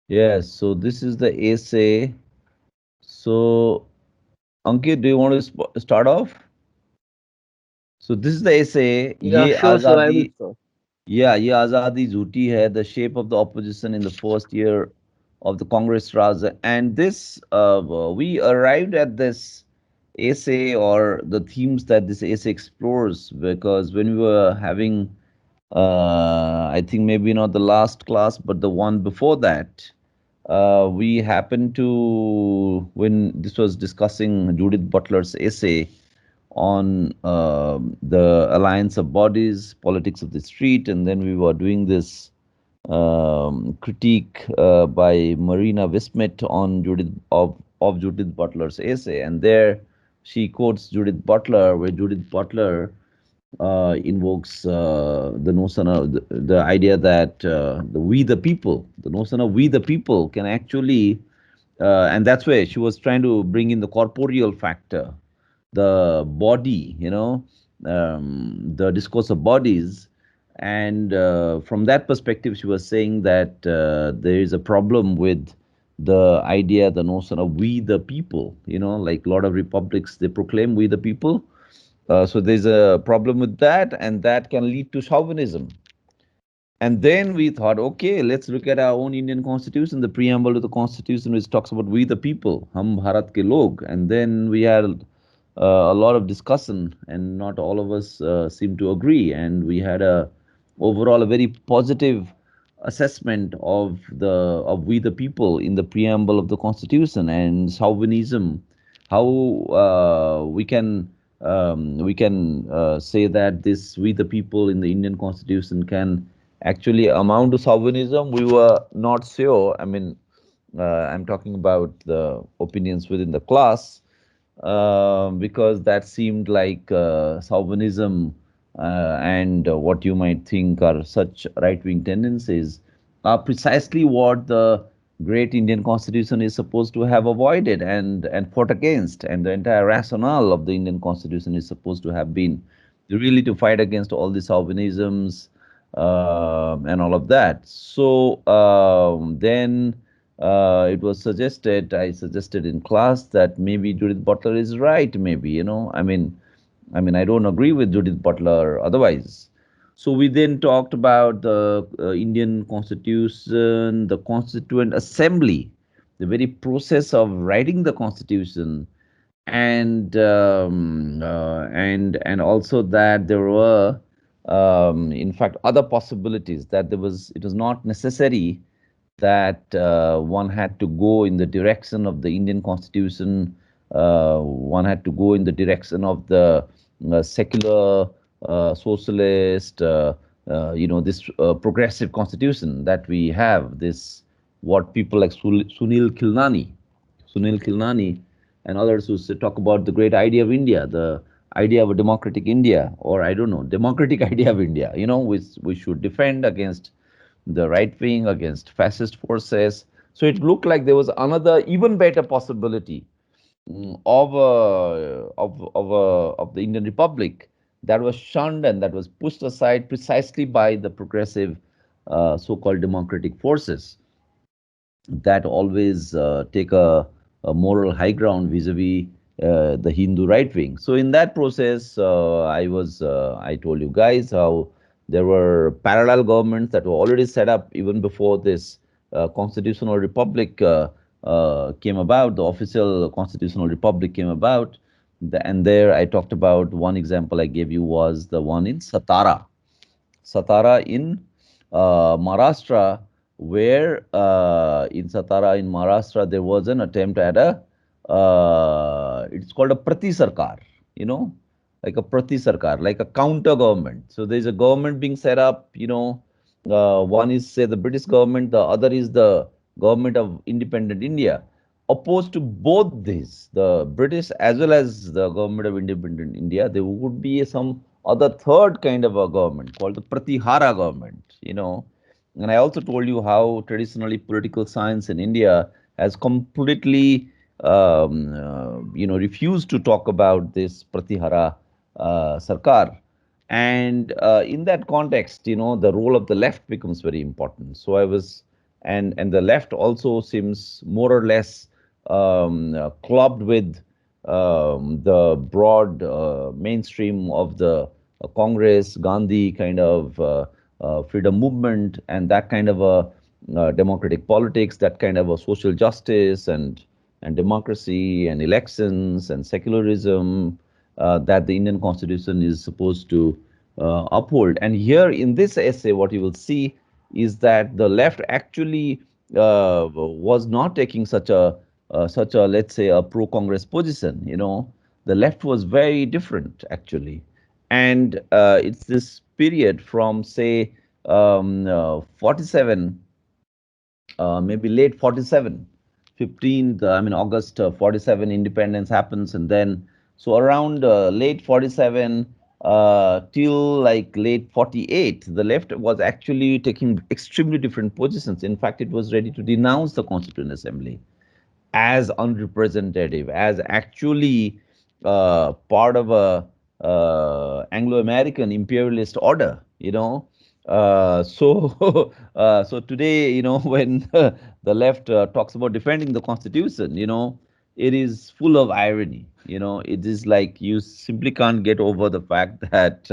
Yes, so this is the essay. So, Ankit, do you want to start off? So, this is the essay, Yeah, sure, sure. I will start. Ye Azadi Jhooti Hai, the shape of the opposition in the first year of the Congress Raj. And this, we arrived at this essay or the themes that this essay explores because when we were having, I think maybe not the last class, but the one before that, we happened to, when this was discussing Judith Butler's essay on the alliance of bodies, politics of the street, and then we were doing this critique by Marina Wismit on of Judith Butler's essay, and there she quotes Judith Butler, where Judith Butler invokes the notion of the idea that we the people, the notion of we the people can actually, and that's where she was trying to bring in the corporeal factor, the body, the discourse of bodies. And from that perspective, she was saying that there is a problem with the idea, the notion of we the people, like a lot of republics, they proclaim we the people. So there's a problem with that, and that can lead to chauvinism. And then we thought, okay, let's look at our own Indian constitution, the preamble to the constitution, which talks about we the people, hum Bharat ke log. And then we had a lot of discussion, and not all of us seemed to agree. And we had a overall a very positive assessment of we the people in the preamble of the constitution and chauvinism, how we can say that this we the people in the Indian constitution can actually amount to chauvinism. We were not sure. I mean, I'm talking about the opinions within the class, because that seemed like chauvinism and what you might think are such right-wing tendencies are precisely what the great Indian Constitution is supposed to have avoided and fought against, and the entire rationale of the Indian Constitution is supposed to have been really to fight against all these chauvinisms and all of that. So then it was suggested, I suggested in class that maybe Judith Butler is right. Maybe, I mean, I don't agree with Judith Butler otherwise. So we then talked about the Indian Constitution, the Constituent Assembly, the very process of writing the Constitution, and also that there were, in fact, other possibilities, that it was not necessary that one had to go in the direction of the Indian Constitution. One had to go in the direction of the secular, socialist, this progressive constitution that we have. This what people like Sunil Kilnani, and others who talk about the great idea of India, the idea of a democratic India, or I don't know, democratic idea of India, which we should defend against the right wing, against fascist forces. So it looked like there was another even better possibility of the Indian Republic that was shunned and that was pushed aside precisely by the progressive so-called democratic forces that always take a moral high ground vis-a-vis the Hindu right wing. So in that process, I told you guys how there were parallel governments that were already set up even before this constitutional republic came about. The official constitutional republic came about, and there I talked about one example I gave you was the one in Satara in Maharashtra, where in Satara in Maharashtra there was an attempt at it's called a Prati Sarkar, you know, like a Prati Sarkar, like a counter government. So there's a government being set up, one is, say, the British government, the other is the government of independent India. Opposed to both these, the British as well as the government of independent India, there would be some other third kind of a government called the Pratihara government, And I also told you how traditionally political science in India has completely, refused to talk about this Pratihara Sarkar. And in that context, the role of the left becomes very important. So I was and the left also seems more or less clubbed with the broad mainstream of the Congress, Gandhi kind of freedom movement, and that kind of a democratic politics, that kind of a social justice and democracy and elections and secularism that the Indian Constitution is supposed to uphold. And here in this essay, what you will see is that the left actually was not taking such a, let's say, a pro-Congress position. You know, the left was very different actually, and it's this period from say 47, maybe late 47, 15th, I mean August 47, independence happens, and then so around late 47 till like late 48, the left was actually taking extremely different positions. In fact, it was ready to denounce the Constituent Assembly as unrepresentative, as actually part of a Anglo-American imperialist order, you know. So today, you know, when the left talks about defending the Constitution, you know, it is full of irony. You know, it is like you simply can't get over the fact that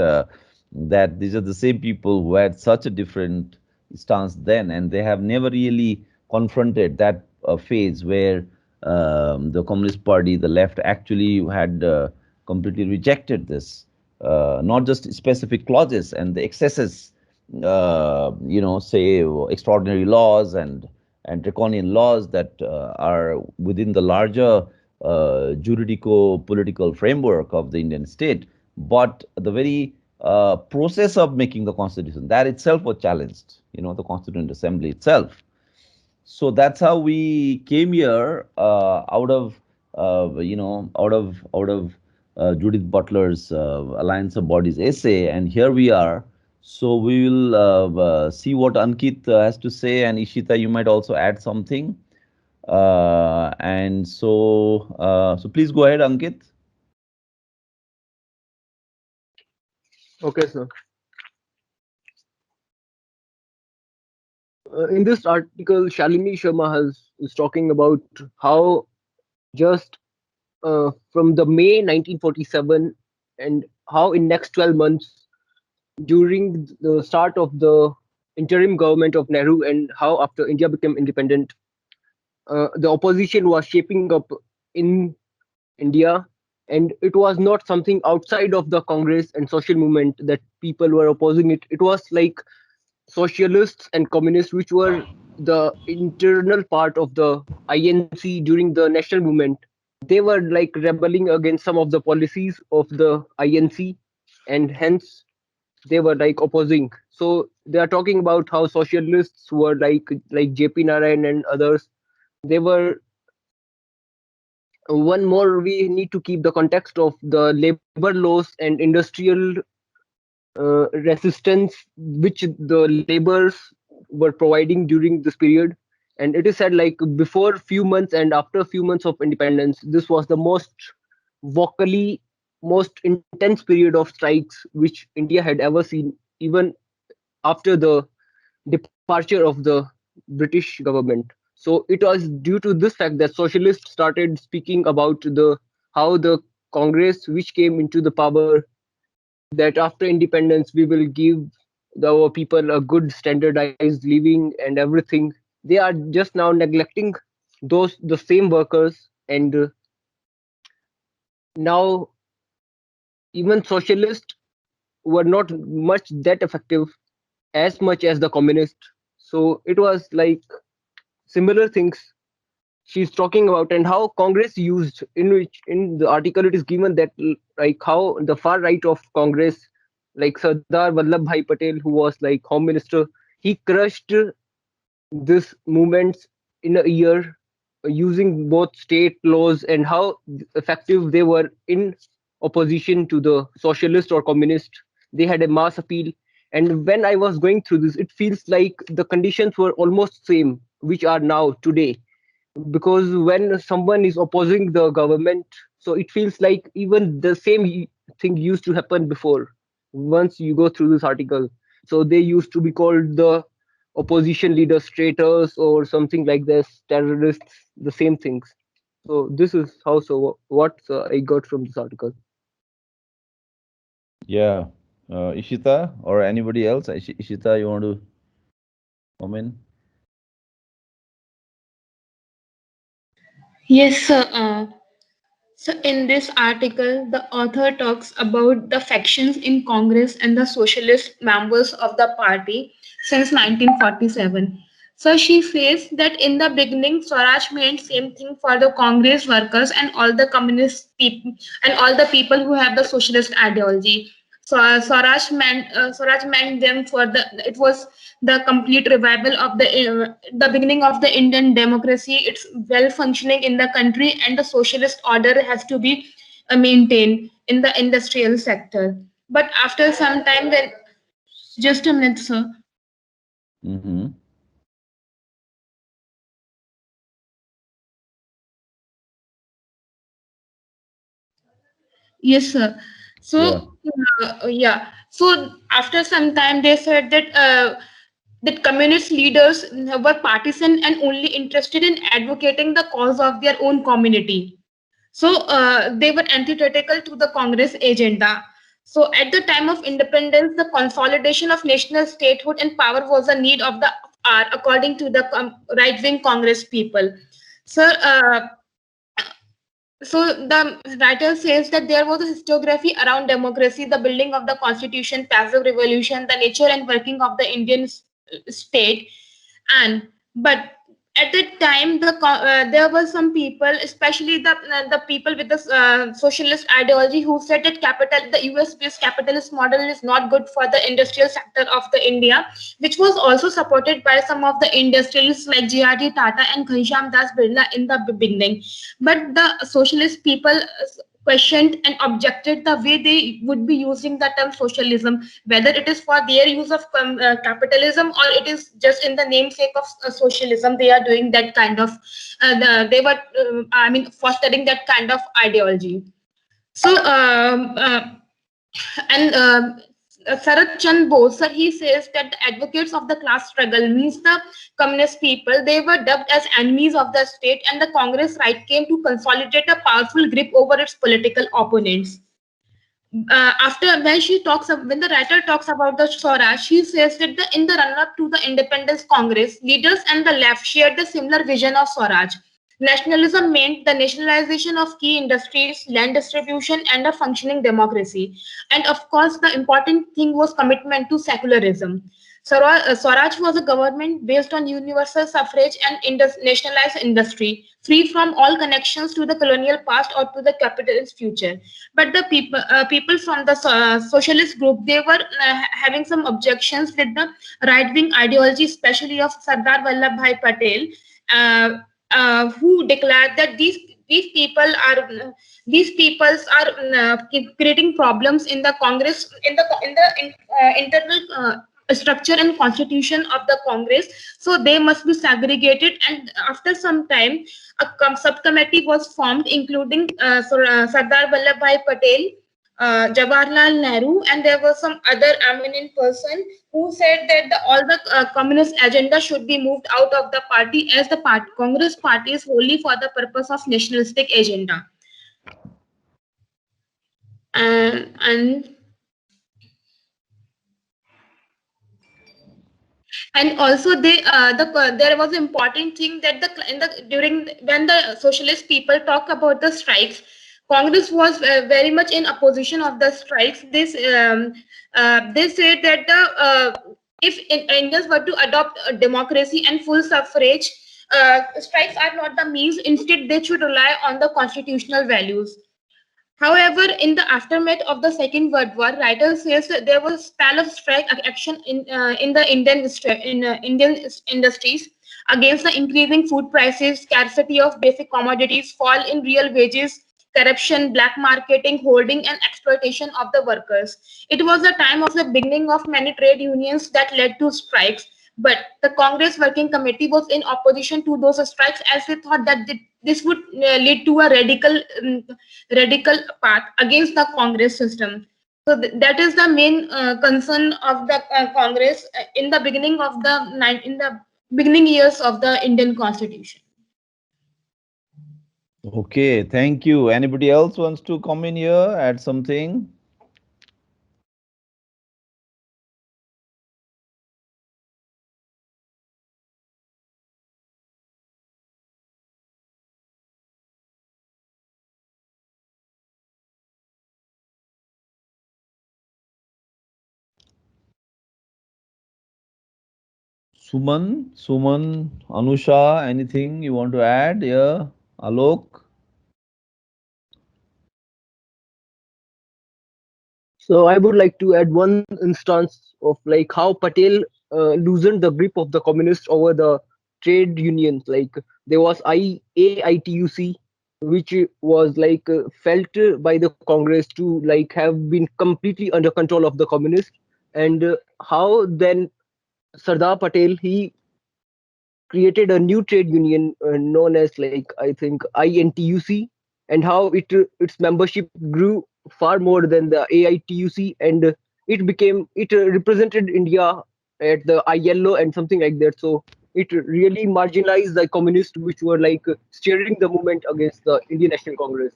that these are the same people who had such a different stance then, and they have never really confronted that phase where the Communist Party, the left, actually had completely rejected this, not just specific clauses and the excesses, you know, say extraordinary laws and draconian laws that are within the larger juridico-political framework of the Indian state, but the very process of making the constitution, that itself was challenged. You know, the Constituent Assembly itself. So that's how we came here out of you know, out of Judith Butler's Alliance of Bodies essay, and here we are. So we will see what Ankit has to say, and Ishita, you might also add something. And so so please go ahead, Ankit. Okay, sir. In this article, Shalini Sharma is talking about how just from the May 1947 and how in next 12 months during the start of the interim government of Nehru and how after India became independent, the opposition was shaping up in India, and it was not something outside of the Congress and social movement that people were opposing it. It was like socialists and communists, which were the internal part of the INC during the national movement. They were like rebelling against some of the policies of the INC, and hence they were like opposing. So they are talking about how socialists were like JP Narayan and others. They were one more. We need to keep the context of the labor laws and industrial resistance which the laborers were providing during this period. And it is said like before few months and after a few months of independence, this was the most vocally most intense period of strikes which India had ever seen, even after the departure of the British government. So it was due to this fact that socialists started speaking about the how the Congress which came into the power, that after independence we will give our people a good standardized living and everything. They are just now neglecting those the same workers, and now even socialists were not much that effective as much as the communists. So it was like similar things she's talking about, and how Congress used, in which in the article it is given that like how the far right of Congress, like Sardar Vallabh Bhai Patel, who was like home minister, he crushed this movements in a year using both state laws, and how effective they were in opposition to the socialist or communist. They had a mass appeal, and when I was going through this, it feels like the conditions were almost same which are now today, because when someone is opposing the government, so it feels like even the same thing used to happen before. Once you go through this article, so they used to be called the opposition leaders traitors or something like this, terrorists, the same things. So this is how, so what I got from this article. Yeah. Ishita or anybody else? Ishita, you want to come in? Yes, sir. So, in this article, the author talks about the factions in Congress and the socialist members of the party since 1947. So, she says that in the beginning, Swaraj meant same thing for the Congress workers and all the communist people and all the people who have the socialist ideology. So, Swaraj meant them for the. It was the complete revival of the beginning of the Indian democracy. It's well functioning in the country, and the socialist order has to be maintained in the industrial sector. But after some time, when just a minute, sir. Mm-hmm. Yes, sir. Yeah. So, yeah. So after some time, they said that communist leaders were partisan and only interested in advocating the cause of their own community. So they were antithetical to the Congress agenda. So at the time of independence, the consolidation of national statehood and power was a need of the hour, according to the right-wing Congress people. So the writer says that there was a historiography around democracy, the building of the constitution, passive revolution, the nature and working of the Indian state, and but at that time there were some people, especially the people with the socialist ideology, who said that the US based capitalist model is not good for the industrial sector of the India, which was also supported by some of the industrialists like JRD Tata and Ghanshyam Das Birla in the beginning. But the socialist people questioned and objected the way they would be using the term socialism, whether it is for their use of capitalism or it is just in the namesake of socialism. They are doing that kind of, they were, I mean, fostering that kind of ideology. So, and Sarat Chand Bose, sir, he says that the advocates of the class struggle, means the communist people, they were dubbed as enemies of the state, and the Congress right came to consolidate a powerful grip over its political opponents. After when the writer talks about the Swaraj, she says that in the run-up to the Independence Congress, leaders and the left shared a similar vision of Swaraj. Nationalism meant the nationalization of key industries, land distribution, and a functioning democracy. And of course, the important thing was commitment to secularism. Swaraj was a government based on universal suffrage and nationalized industry, free from all connections to the colonial past or to the capitalist future. But the people from the socialist group, they were having some objections with the right-wing ideology, especially of Sardar Vallabhbhai Patel, uh, who declared that these people are these peoples are creating problems in the Congress, in the internal structure and constitution of the Congress. So they must be segregated. And after some time, a subcommittee was formed, including Sardar Vallabhbhai Patel, Jawaharlal Nehru, and there was some other eminent person who said that all the communist agenda should be moved out of the party, as the Congress party is wholly for the purpose of nationalistic agenda. And and also there was an important thing that during when the socialist people talk about the strikes, Congress was very much in opposition of the strikes. They said that if Indians were to adopt a democracy and full suffrage, strikes are not the means. Instead, they should rely on the constitutional values. However, in the aftermath of the Second World War, writers says that there was a spell of strike action in the Indian industries against the increasing food prices, scarcity of basic commodities, fall in real wages, corruption, black marketing, holding, and exploitation of the workers. It was the time of the beginning of many trade unions that led to strikes. But the Congress Working Committee was in opposition to those strikes, as they thought that this would lead to a radical path against the Congress system. So that is the main concern of the Congress in the beginning of in the beginning years of the Indian Constitution. Okay, thank you. Anybody else wants to come in here, add something? Suman, Anusha, anything you want to add? Yeah, Alok. So I would like to add one instance of like how Patel loosened the grip of the communists over the trade unions. Like there was AITUC, which was like felt by the Congress to like have been completely under control of the communists, and how then Sardar Patel he created a new trade union known as like I think INTUC, and how its membership grew far more than the AITUC, and it represented India at the ILO and something like that. So it really marginalized the communists which were like steering the movement against the Indian National Congress,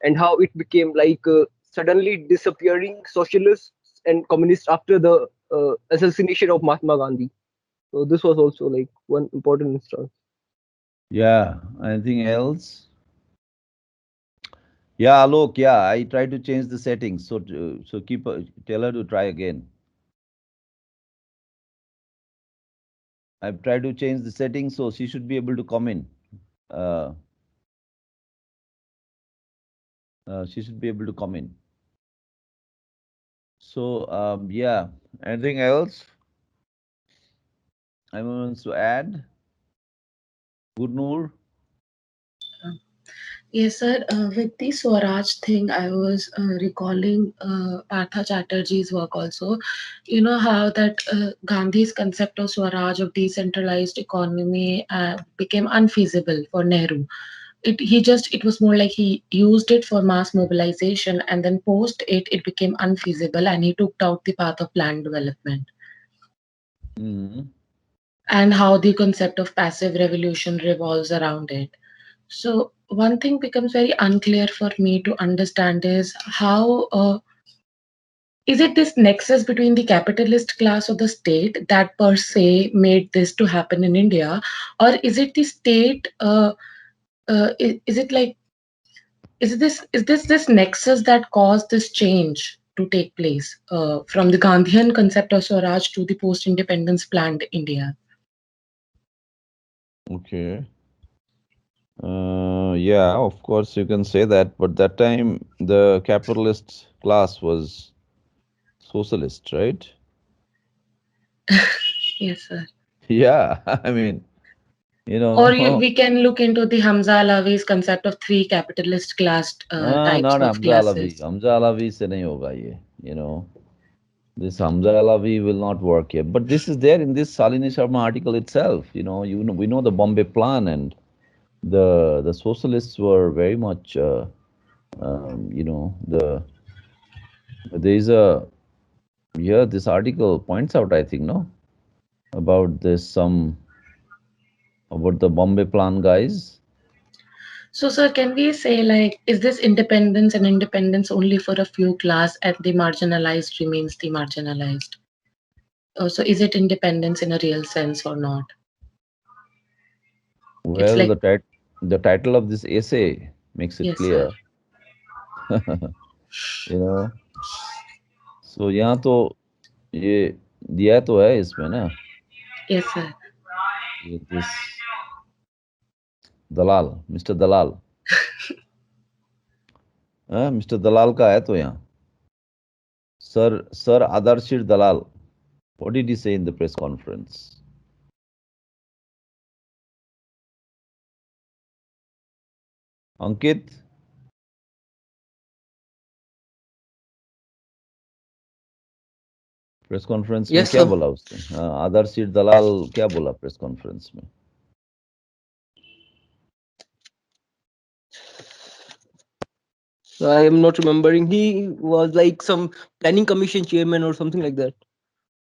and how it became like suddenly disappearing socialists and communists after the assassination of Mahatma Gandhi. So this was also like one important instance. Yeah, anything else? Yeah, Alok, yeah, I tried to change the settings. So, so keep tell her to try again. I've tried to change the settings, so she should be able to come in. Uh, she should be able to come in. So, yeah, anything else? Anyone wants to add? Gurnur? Yes, sir. With the Swaraj thing, I was recalling Partha Chatterjee's work also. You know how that Gandhi's concept of Swaraj, of decentralized economy, became unfeasible for Nehru. It was more like he used it for mass mobilization, and then post it became unfeasible, and he took out the path of land development. Mm-hmm. And how the concept of passive revolution revolves around it. So, one thing becomes very unclear for me to understand is how is it this nexus between the capitalist class of the state that per se made this to happen in India, or is it the state? Is it like is this nexus that caused this change to take place from the Gandhian concept of Swaraj to the post-independence planned India? Okay. Yeah, of course you can say that, but that time the capitalist class was socialist, right? Yes, sir. Yeah, I mean, Or know, we can look into the Hamza Alawi's concept of three capitalist class types not of Hamza Alawi. classes. Hamza Alawi se nahi hoga ye, This Hamza Alawi will not work here. But this is there in this Salini Sharma article itself. We know the Bombay Plan, and the socialists were very much, there is a here this article points out, I think, no, about this about the Bombay Plan guys. So, sir, can we say like, is this independence and independence only for a few class and the marginalized remains the marginalized? So, is it independence in a real sense or not? It's Well, like, the title of this essay makes it yes, sir. clear. you know. So यहाँ तो ये दिया तो है इसमें ना Yes, sir. ये this Dalal mister Dalal mister Dalal का है तो यहाँ sir Ardeshir Dalal what did he say in the press conference? Ankit, press conference में Yes, क्या sir. बोला उसने? आदर्शीर दलाल क्या बोला प्रेस कॉन्फ्रेंस में? I am not remembering. He was like some planning commission chairman or something like that.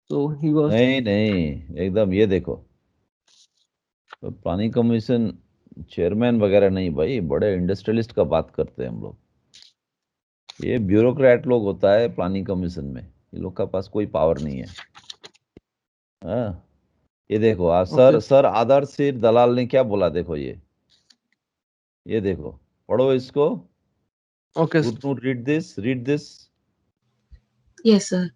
So he was. नहीं नहीं, एकदम ये देखो, तो प्लानिंग कमीशन चेयरमैन वगैरह नहीं भाई, बड़े इंडस्ट्रियलिस्ट का बात करते हैं हम लोग। ये ब्यूरोक्रेट लोग होता है प्लानिंग कमीशन में, ये लोग का पास कोई पावर नहीं है। हाँ, ये देखो Okay. सर सर आदर्श सिर दलाल ने क्या बोला, देखो ये देखो, पढ़ो इसको। Okay. Footnote, read this. Yes, sir.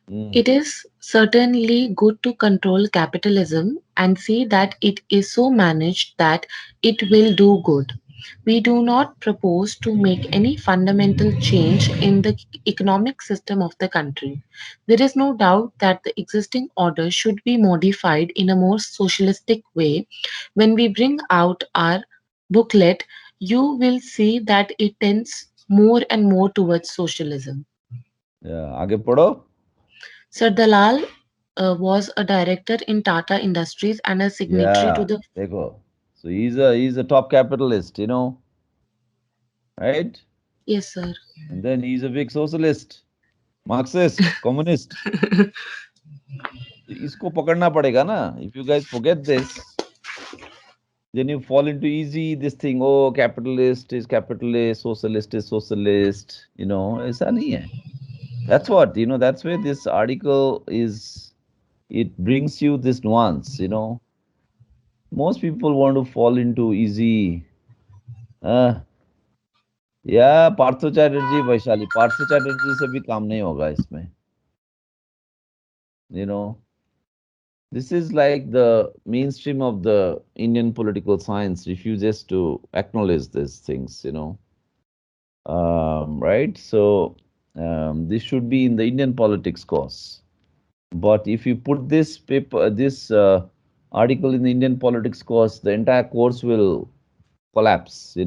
Hmm. It is certainly good to control capitalism and see that it is so managed that it will do good. We do not propose to make any fundamental change in the economic system of the country. There is no doubt that the existing order should be modified in a more socialistic way. When we bring out our booklet, you will see that it tends more and more towards socialism. आगे पढ़ो। Sir Dalal was a director in Tata Industries and a signatory to Yeah, the. देखो, so he's a top capitalist, right? Yes, sir. And then he's a big socialist, Marxist, communist. इसको पकड़ना पड़ेगा ना। If you guys forget this, then you fall into easy this thing, oh, capitalist is capitalist, socialist is socialist, ऐसा नहीं है। That's what, that's where this article is, it brings you this nuance. Most people want to fall into easy, uh, या पार्थो चैटर्जी, वैशाली, पार्थो चैटर्जी से भी काम नहीं होगा इसमें। you know this is like the mainstream of the Indian political science refuses to acknowledge these things, right? So this should be in the Indian politics course. But if you put this paper, this article in the Indian politics course, the entire course will collapse,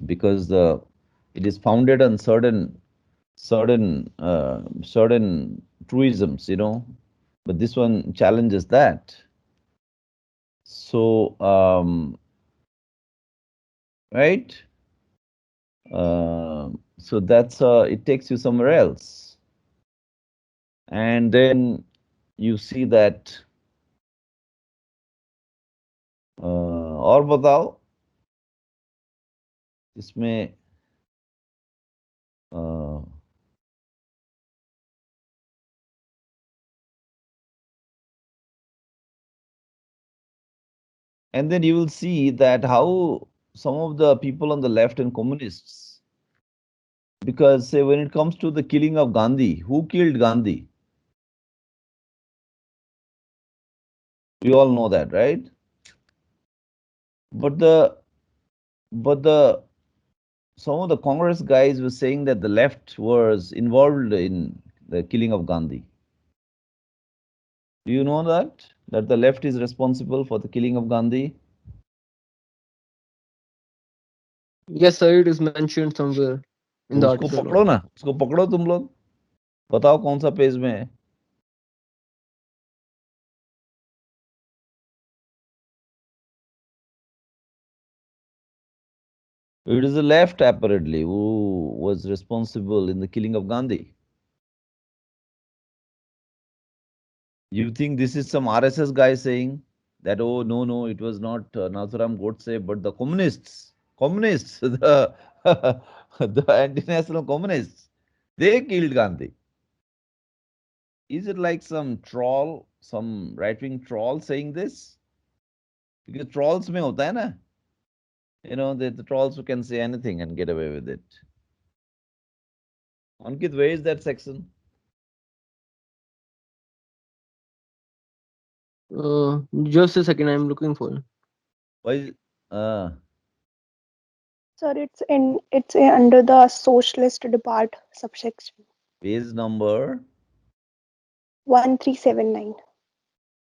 because it is founded on certain truisms, but this one challenges that. So, right? So that's it takes you somewhere else, and then you see that. और बताओ इसमें uh, and then you will see that how some of the people on the left and communists, because say when it comes to the killing of Gandhi, who killed Gandhi? We all know that, right? But the some of the Congress guys were saying that the left was involved in the killing of Gandhi. Do you know that the left is responsible for the killing of Gandhi? Yes, sir. It is mentioned somewhere in तो the उसको article. पकड़ो ना, उसको पकड़ो तुम लोग, बताओ कौन सा पेज में है। It is the left apparently who was responsible in the killing of Gandhi. You think this is some RSS guy saying that, oh, no, it was not Nathuram Godse, but the communists, the anti-national communists, they killed Gandhi. Is it like some troll, some right-wing troll saying this? Because trolls में होता है ना, the trolls who can say anything and get away with it. Ankit, where is that section? Just a second. I'm looking for. Why? Uh, Sir, it's under the socialist depart subsection page number 1379.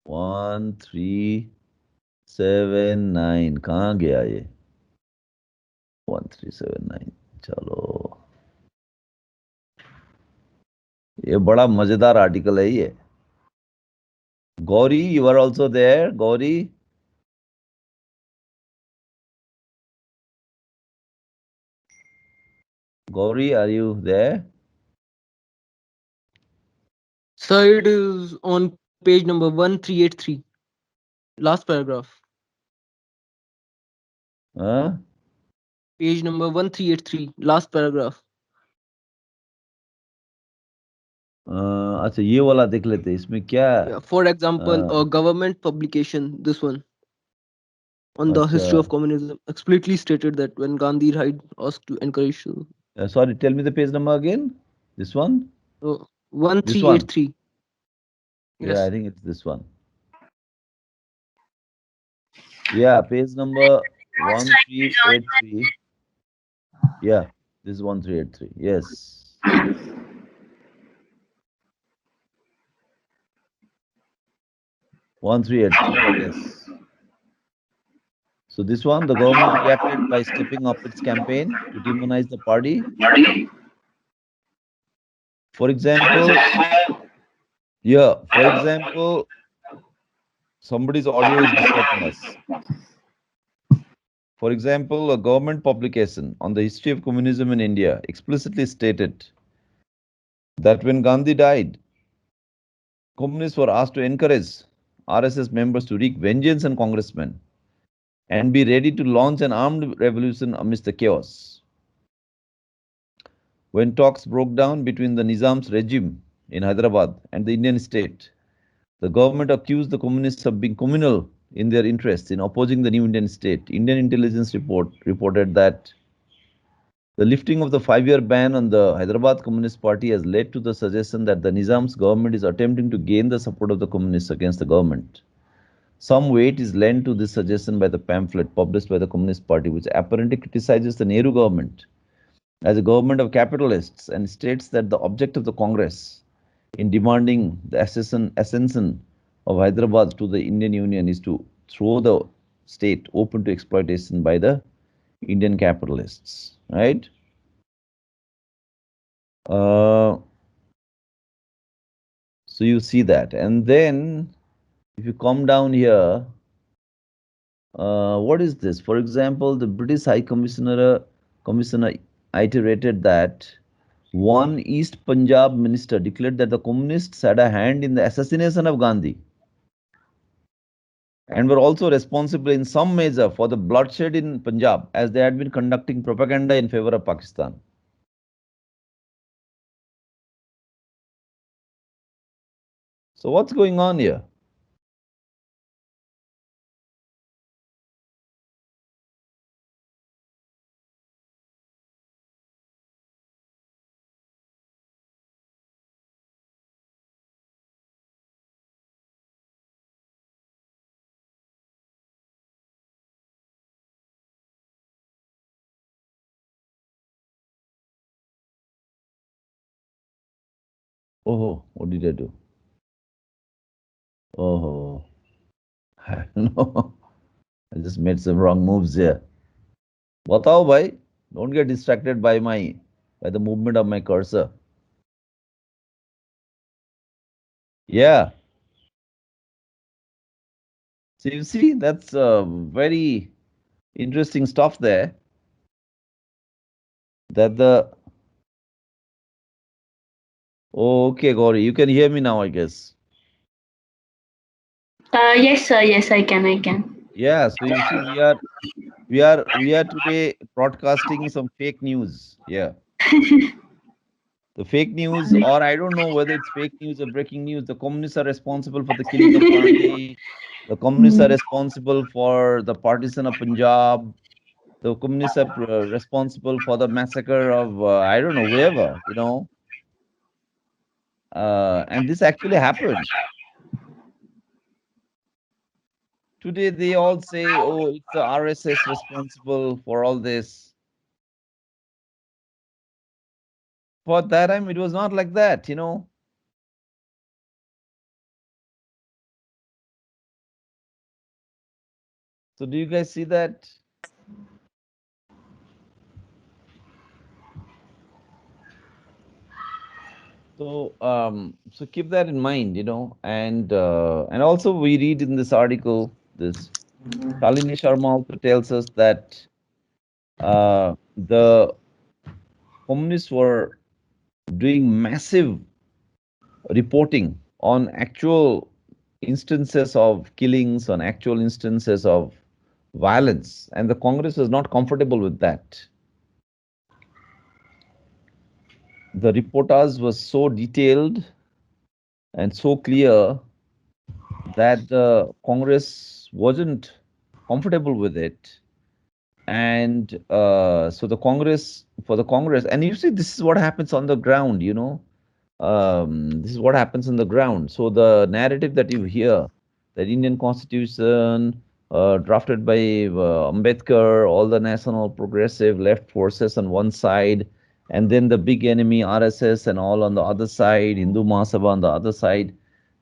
1379 कहाँ गया ये? 1379, चलो, ये बड़ा मजेदार article है ये। Gauri, you are also there, Gauri? Gauri, are you there? Sir, it is on page number 1383, last paragraph. Huh? Page number 1383, last paragraph. अच्छा ये वाला देख लेते हैं इसमें क्या Yeah, for example, uh, a government publication, this one, on the history अच्छा of communism, explicitly stated that when Gandhi died, asked to encourage. sorry, tell me the page number again. This one? So This one? 1383. Yeah, I Yes. think it's this one. Yeah, page number 1383. Yeah, this is 1383. Yes. 1383. Yes. So this one, the government reacted by stepping up its campaign to demonize the party. For example, yeah, for example, somebody's audio is disturbing us. For example, a government publication on the history of communism in India explicitly stated that when Gandhi died, communists were asked to encourage RSS members to wreak vengeance on congressmen and be ready to launch an armed revolution amidst the chaos. When talks broke down between the Nizam's regime in Hyderabad and the Indian state, the government accused the communists of being communal in their interests in opposing the new Indian state. Indian intelligence reported that the lifting of the 5-year ban on the Hyderabad Communist Party has led to the suggestion that the Nizam's government is attempting to gain the support of the communists against the government. Some weight is lent to this suggestion by the pamphlet published by the Communist Party, which apparently criticizes the Nehru government as a government of capitalists and states that the object of the Congress in demanding the ascension of Hyderabad to the Indian Union is to throw the state open to exploitation by the Indian capitalists, right? So you see that, and then if you come down here, what is this? For example, the British High Commissioner iterated that one East Punjab minister declared that the communists had a hand in the assassination of Gandhi and were also responsible in some measure for the bloodshed in Punjab as they had been conducting propaganda in favor of Pakistan. So what's going on here? Oh, what did I do? Oh, I don't know. I just made some wrong moves here. Batao bhai, don't get distracted by the movement of my cursor. Yeah. So you see, that's very interesting stuff there. That the oh, okay, Gauri, you can hear me now, I guess. Yes, sir. Yes, I can. I can. Yeah. So you see, we are today broadcasting some fake news. Yeah. The fake news, or I don't know whether it's fake news or breaking news. The communists are responsible for the killing of Gandhi. The communists are responsible for the partition of Punjab. The communists are responsible for the massacre of I don't know whoever, and this actually happened. Today they all say, "Oh, it's the RSS responsible for all this." For that time, it was not like that. So do you guys see that? So keep that in mind, and also we read in this article, this Shalini Sharma also tells us that the communists were doing massive reporting on actual instances of killings, on actual instances of violence, and the Congress was not comfortable with that. The reportage was so detailed and so clear that the Congress wasn't comfortable with it. And so for the Congress, and you see, this is what happens on the ground, this is what happens on the ground. So the narrative that you hear, that Indian Constitution, drafted by Ambedkar, all the national progressive left forces on one side, and then the big enemy RSS and all on the other side, Hindu Mahasabha on the other side,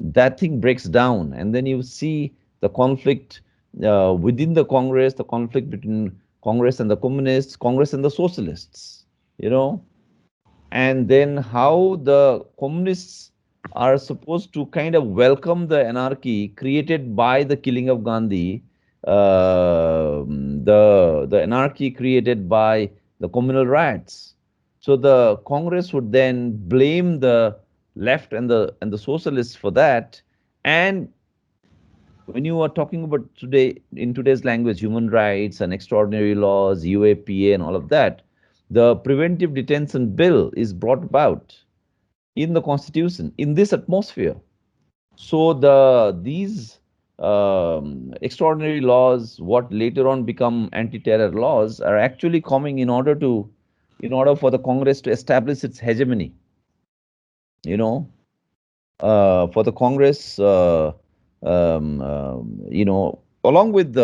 that thing breaks down, and then you see the conflict within the Congress, the conflict between Congress and the communists, Congress and the socialists, you know, and then how the communists are supposed to kind of welcome the anarchy created by the killing of Gandhi, the anarchy created by the communal riots. So the Congress would then blame the left and the socialists for that. And when you are talking about today, in today's language, human rights and extraordinary laws, UAPA and all of that, the preventive detention bill is brought about in the constitution in this atmosphere. So these extraordinary laws, what later on become anti-terror laws, are actually coming in order for the Congress to establish its hegemony. You know, for the Congress, along with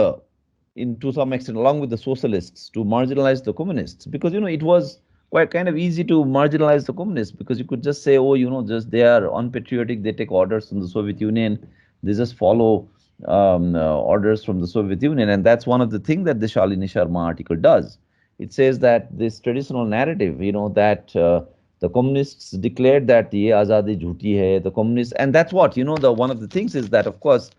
to some extent, along with the socialists, to marginalize the communists, because it was quite kind of easy to marginalize the communists, because you could just say, oh, just they are unpatriotic, they take orders from the Soviet Union, they just follow orders from the Soviet Union, and that's one of the things that the Shalini Sharma article does. It says that this traditional narrative, that the communists declared that Yeh Azadi Jhooti Hai, the communists, and that's what, the one of the things is that, of course,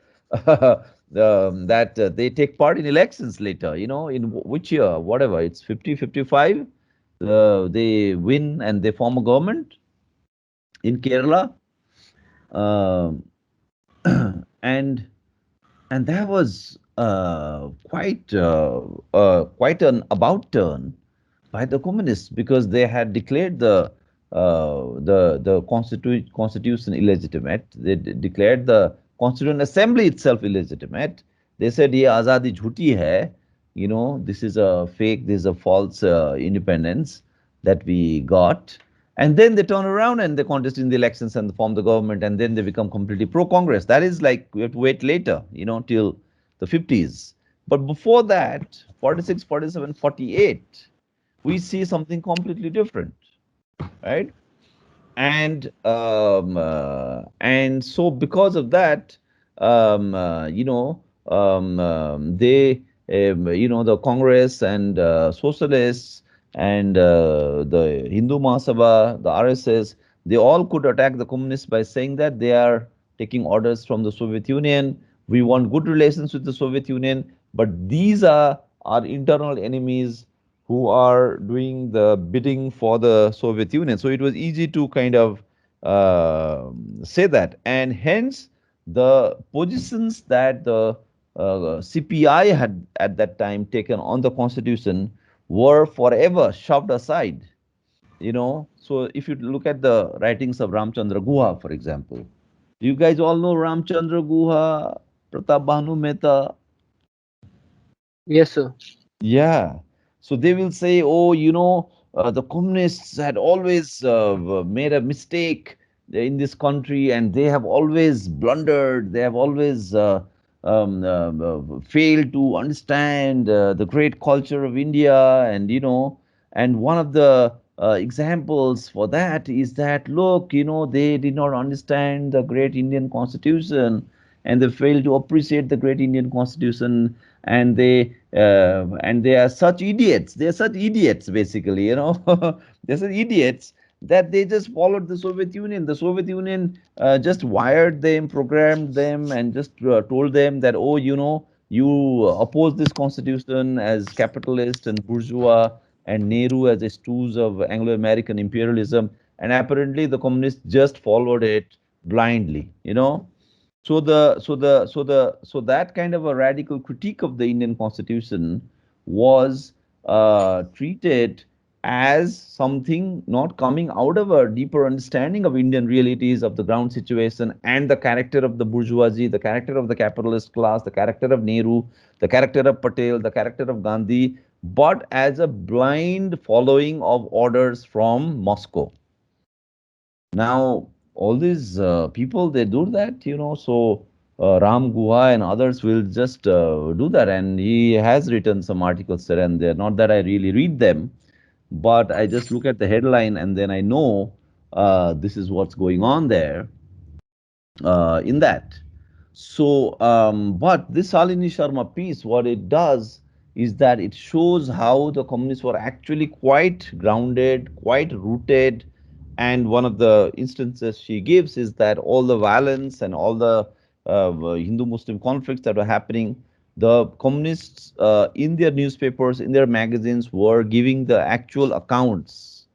that they take part in elections later, in which year, whatever, it's 50, 55, they win and they form a government in Kerala. Um and that was quite an about turn by the communists, because they had declared the constitution illegitimate. They declared the Constituent Assembly itself illegitimate. They said, "Ye Azadi Jhooti Hai." This is a fake, this is a false independence that we got. And then they turn around and they contest in the elections and form the government, and then they become completely pro-Congress. That is like, we have to wait later, till the 50s. But before that, 46, 47, 48, we see something completely different, right? And so because of that, the Congress and socialists and the Hindu Mahasabha, the RSS, they all could attack the communists by saying that they are taking orders from the Soviet Union. We want good relations with the Soviet Union, but these are our internal enemies who are doing the bidding for the Soviet Union. So it was easy to kind of say that. And hence, the positions that the CPI had at that time taken on the constitution were forever shoved aside. So if you look at the writings of Ramchandra Guha, for example, do you guys all know Ramchandra Guha, Pratap Bhanu Mehta? Yes, sir. Yeah. So they will say, oh, the communists had always made a mistake in this country, and they have always blundered. They have always failed to understand the great culture of India. And one of the examples for that is that, look, they did not understand the great Indian Constitution, and they failed to appreciate the great Indian Constitution, and they are such idiots. They are such idiots, basically. They're such idiots that they just followed the Soviet Union. The Soviet Union just wired them, programmed them, and just told them that, oh, you oppose this constitution as capitalist and bourgeois, and Nehru as a stooge of Anglo-American imperialism, and apparently the communists just followed it blindly, So that kind of a radical critique of the Indian Constitution was treated as something not coming out of a deeper understanding of Indian realities of the ground situation and the character of the bourgeoisie, the character of the capitalist class, the character of Nehru, the character of Patel, the character of Gandhi, but as a blind following of orders from Moscow. Now, all these people, they do that, so Ram Guha and others will just do that. And he has written some articles there and there. Not that I really read them, but I just look at the headline and then I know this is what's going on there in that. But this Salini Sharma piece, what it does is that it shows how the communists were actually quite grounded, quite rooted. And one of the instances she gives is that all the violence and all the Hindu-Muslim conflicts that were happening, the communists in their newspapers, in their magazines, were giving the actual accounts,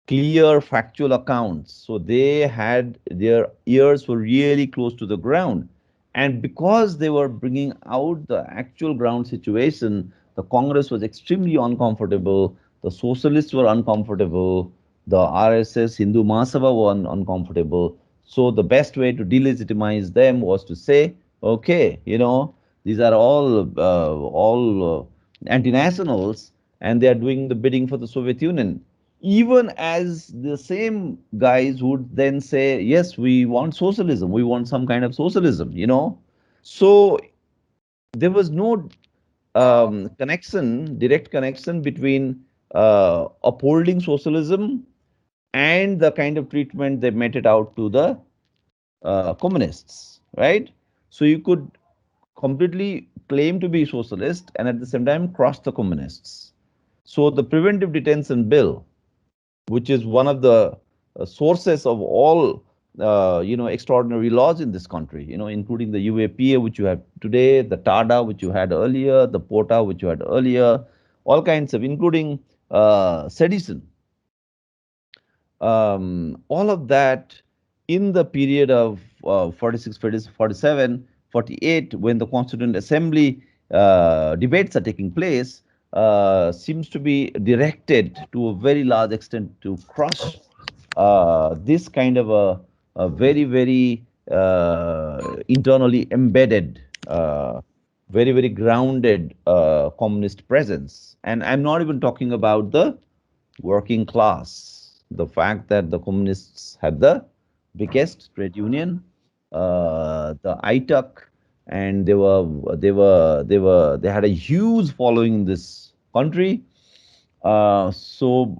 clear factual accounts. So they had their ears were really close to the ground. And because they were bringing out the actual ground situation, the Congress was extremely uncomfortable. The socialists were uncomfortable. The RSS, Hindu Mahasabha were uncomfortable. So the best way to delegitimize them was to say, okay, these are all anti-nationals, and they are doing the bidding for the Soviet Union, even as the same guys would then say, yes, we want socialism, we want some kind of socialism. So there was no direct connection between upholding socialism and the kind of treatment they meted out to the communists, right? So you could completely claim to be socialist and at the same time cross the communists. So the preventive detention bill, which is one of the sources of all extraordinary laws in this country, including the UAPA, which you have today, the TADA, which you had earlier, the POTA, which you had earlier, all kinds of, including sedition, all of that in the period of 46, 47, 48, when the Constituent Assembly debates are taking place, seems to be directed to a very large extent to crush this kind of a very, very internally embedded, very, very grounded communist presence. And I'm not even talking about the working class. The fact that the communists had the biggest trade union, the ITUC, and they had a huge following in this country. And Salin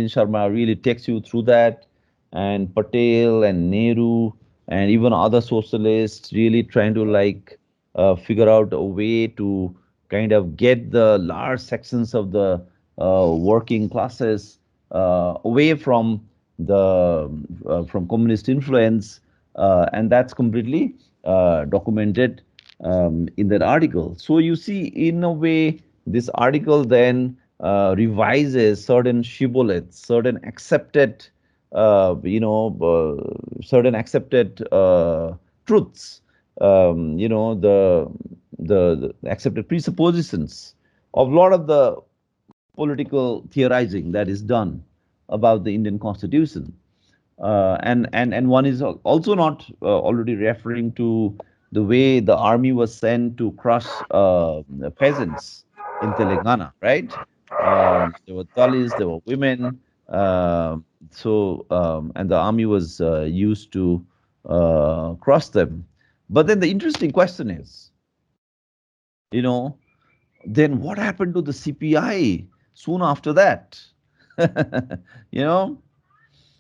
Sharma really takes you through that, and Patel and Nehru and even other socialists really trying to figure out a way to kind of get the large sections of the working classes away from the from communist influence, and that's completely documented in that article. So you see, in a way, this article then revises certain shibboleths, certain accepted truths, the accepted presuppositions of a lot of the political theorizing that is done about the Indian Constitution. And one is also not already referring to the way the army was sent to crush the peasants in Telangana, right? There were Dalits, there were women, and the army was used to crush them. But then the interesting question is, you know, then what happened to the CPI soon after that? you know,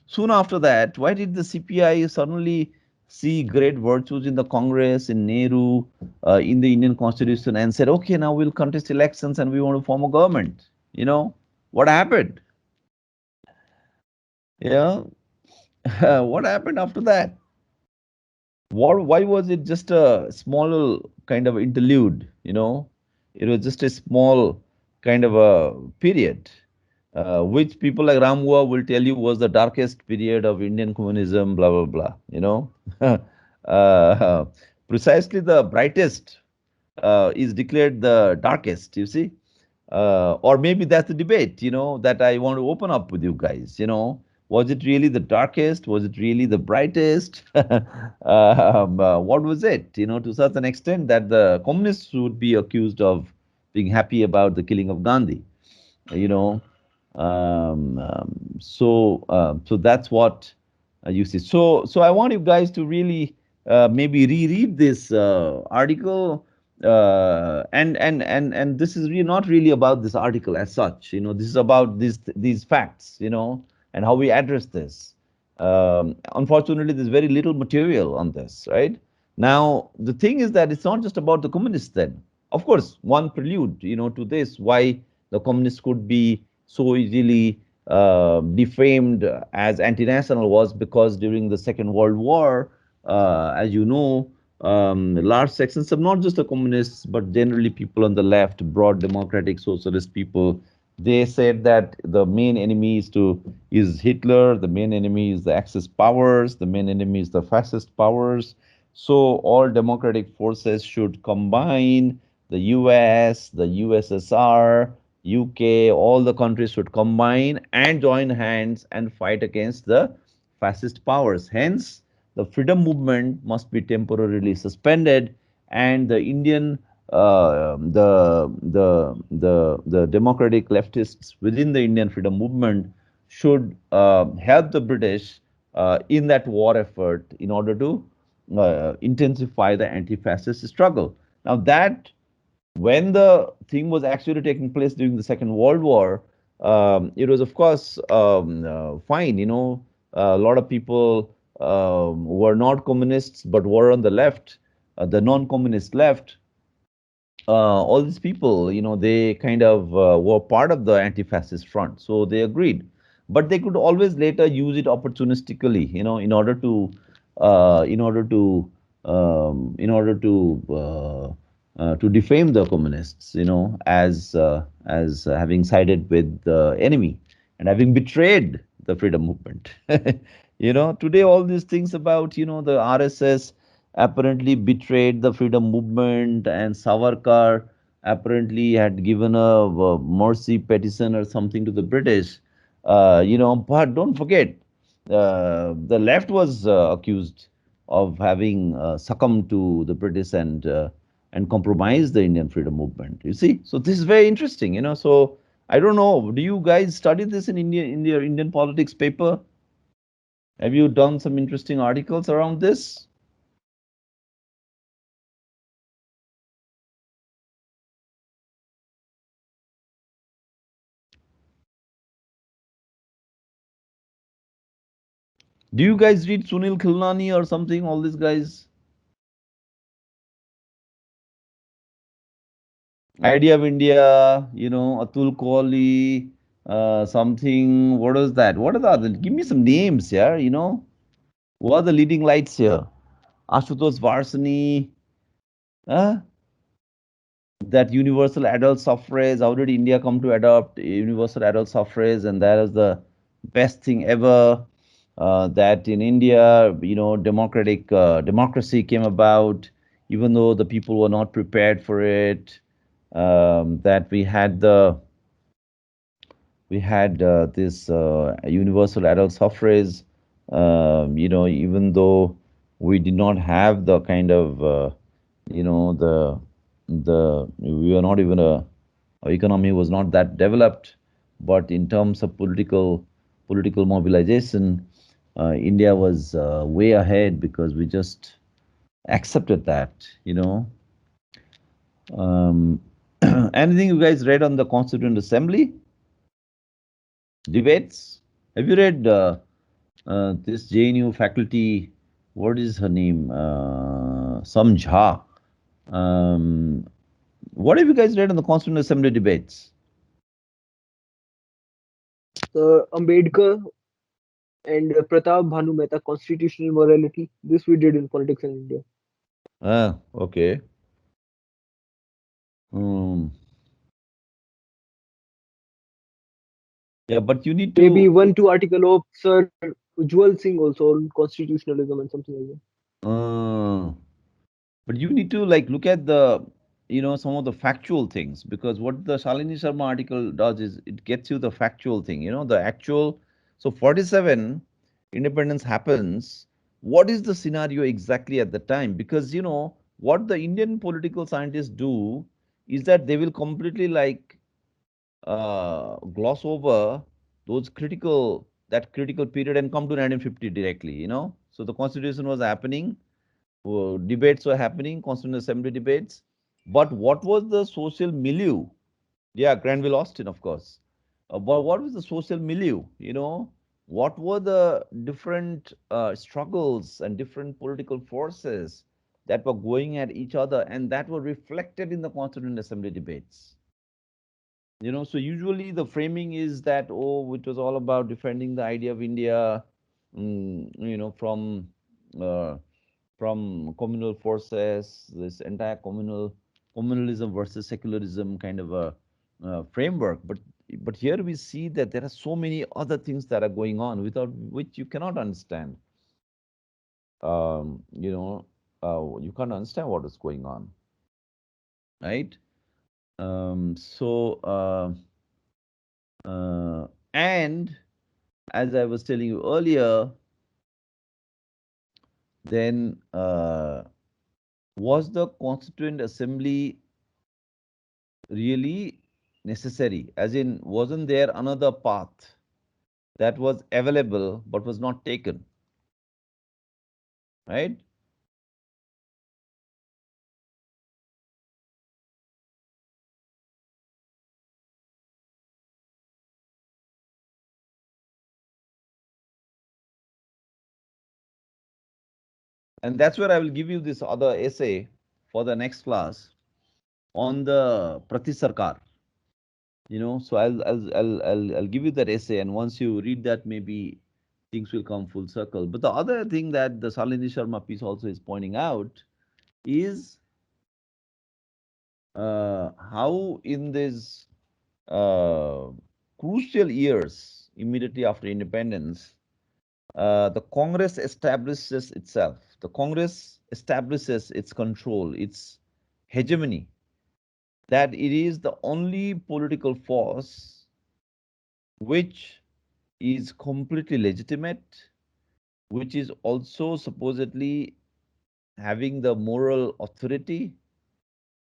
Soon after that, why did the CPI suddenly see great virtues in the Congress, in Nehru, in the Indian Constitution, and said, okay, now we'll contest elections and we want to form a government? What happened? Yeah, what happened after that? Why was it just a small kind of interlude? It was just a small kind of a period, which people like Ramgua will tell you was the darkest period of Indian communism, blah, blah, blah, uh, precisely the brightest is declared the darkest, you see. Or maybe that's the debate, that I want to open up with you guys. Was it really the darkest? Was it really the brightest? What was it? To such an extent that the communists would be accused of being happy about the killing of Gandhi. You know, so that's what you see. So I want you guys to really maybe reread this article, and this is really not really about this article as such. This is about these facts. And how we address this. Unfortunately, there's very little material on this, right? Now, the thing is that it's not just about the communists then. Of course, one prelude, to this, why the communists could be so easily defamed as anti-national was because during the Second World War, as you know, large sections of not just the communists, but generally people on the left, broad democratic socialist people, they said that the main enemy is Hitler, the main enemy is the Axis powers, the main enemy is the fascist powers. So all democratic forces should combine. The US, the USSR, UK, all the countries should combine and join hands and fight against the fascist powers. Hence, the freedom movement must be temporarily suspended, and the Indian, the democratic leftists within the Indian freedom movement should help the British in that war effort in order to intensify the anti-fascist struggle. Now that when the thing was actually taking place during the Second World War, it was, of course, fine. A lot of people were not communists but were on the left, the non communist left. All these people, they kind of were part of the anti fascist front. So they agreed. But they could always later use it opportunistically, in order to defame the communists, as having sided with the enemy and having betrayed the freedom movement. Today all these things about the RSS apparently betrayed the freedom movement, and Savarkar apparently had given a mercy petition or something to the British. But don't forget, the left was accused of having succumbed to the British and compromised the Indian freedom movement. You see, so this is very interesting. So I don't know. Do you guys study this in India in your Indian politics paper? Have you done some interesting articles around this? Do you guys read Sunil Khilnani or something? All these guys? Idea of India, Atul Kohli, something. What is that? What are the other? Give me some names, yeah. Who are the leading lights here? Ashutosh Varsani, huh? That universal adult suffrage. How did India come to adopt universal adult suffrage? And that is the best thing ever. That in India, democracy came about, even though the people were not prepared for it. That we had this universal adult suffrage. Even though we did not have the kind of the we were not even our economy was not that developed, but in terms of political mobilization, India was way ahead because we just accepted that. Um, anything you guys read on the Constituent Assembly debates? Have you read this JNU faculty? What is her name? Some Jha. Um, what have you guys read on the Constituent Assembly debates? Ambedkar and Pratap Bhanu Mehta, Constitutional Morality. This we did in politics in India. Okay. Um, Yeah, but you need Maybe to, 1 2 article of Sir Ujwal Singh also on constitutionalism and something like that. uh, but you need to like look at the, some of the factual things, because what the Shalini Sharma article does is it gets you the factual thing, the actual. So 47 independence happens. What is the scenario exactly at the time? Because what the Indian political scientists do is that they will completely like gloss over that critical period and come to 1950 directly. So the constitution was happening, debates were happening, Constituent Assembly debates. But what was the social milieu? Yeah, Granville Austin, of course. But what was the social milieu? What were the different struggles and different political forces that were going at each other and that were reflected in the Constituent Assembly debates? So usually the framing is that, oh, it was all about defending the idea of India, uh, from communal forces, this entire communalism versus secularism kind of a framework. But here we see that there are so many other things that are going on without which you cannot understand. Um, you know, you can't understand what is going on, right? And as I was telling you earlier, then was the Constituent Assembly really necessary? As in, wasn't there another path that was available but was not taken, right? And that's where I will give you this other essay for the next class on the Prati Sarkar. So I'll give you that essay, and once you read that, maybe things will come full circle. But the other thing that the Salini Sharma piece also is pointing out is how in these uh, crucial years immediately after independence, the Congress establishes itself. The Congress establishes its control, its hegemony, that it is the only political force which is completely legitimate, which is also supposedly having the moral authority,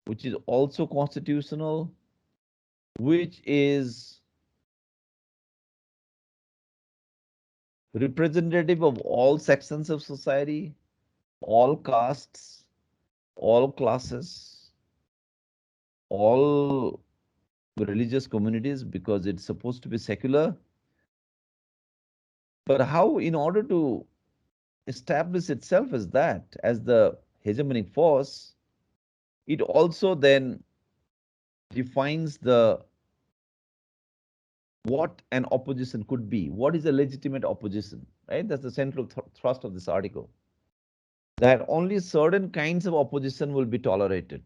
which is also constitutional, which is representative of all sections of society, all castes, all classes, all religious communities, because it's supposed to be secular. But how, in order to establish itself as that, as the hegemonic force, it also then defines the what an opposition could be. What is a legitimate opposition, right? That's the central thrust of this article. That only certain kinds of opposition will be tolerated.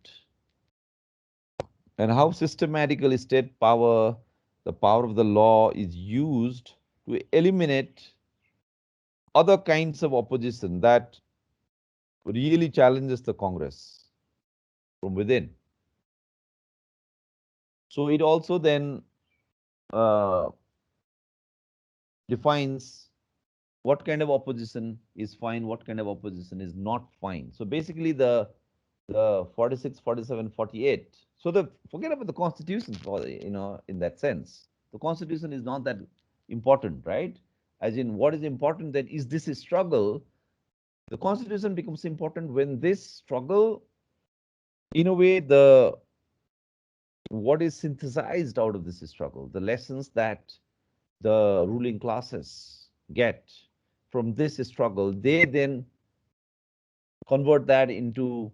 And how systematically state power, the power of the law, is used to eliminate other kinds of opposition that really challenges the Congress from within. So it also then uh, defines what kind of opposition is fine, what kind of opposition is not fine. So basically the 46, 47, 48. So the forget about the constitution for in that sense. The constitution is not that important, right? As in, what is important then is this a struggle. The constitution becomes important when this struggle, in a way, the what is synthesized out of this struggle, the lessons that the ruling classes get from this struggle, they then convert that into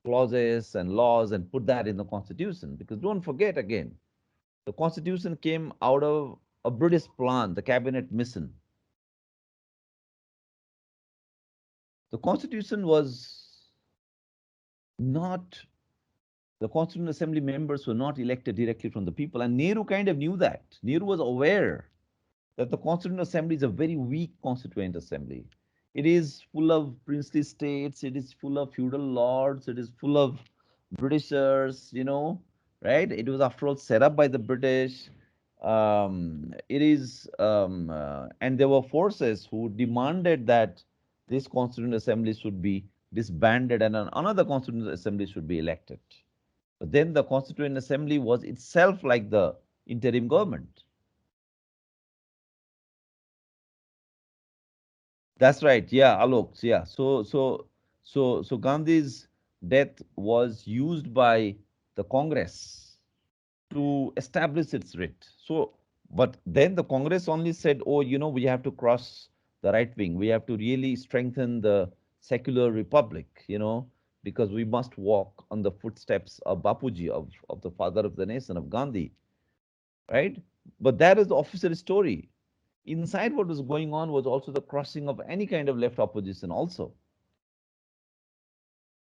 clauses and laws and put that in the constitution. Because don't forget again, the constitution came out of a British plan, the cabinet mission. The constitution was not The Constituent Assembly members were not elected directly from the people, and Nehru kind of knew that. Nehru was aware that the Constituent Assembly is a very weak Constituent Assembly. It is full of princely states, it is full of feudal lords, it is full of Britishers, right? It was, after all, set up by the British. And there were forces who demanded that this Constituent Assembly should be disbanded and another Constituent Assembly should be elected. But then the Constituent Assembly was itself like the interim government. That's right. Yeah, Alok. Yeah. So Gandhi's death was used by the Congress to establish its writ. So, but then the Congress only said, oh, we have to cross the right wing. We have to really strengthen the secular republic, because we must walk on the footsteps of Bapuji, of the father of the nation, of Gandhi, right? But that is the official story. Inside what was going on was also the crossing of any kind of left opposition also.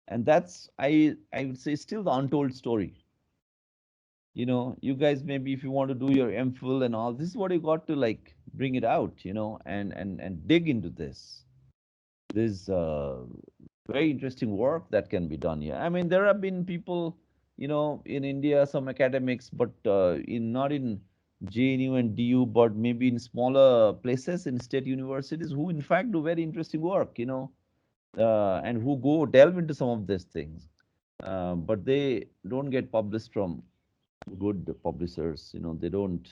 And that's, I would say, still the untold story. You guys, maybe if you want to do your MPhil and all, this is what you got to like bring it out, and dig into this. There's very interesting work that can be done here. I mean, there have been people, in India, some academics, but in not in JNU and DU, but maybe in smaller places in state universities, who in fact do very interesting work, and who go delve into some of these things. But they don't get published from good publishers. They don't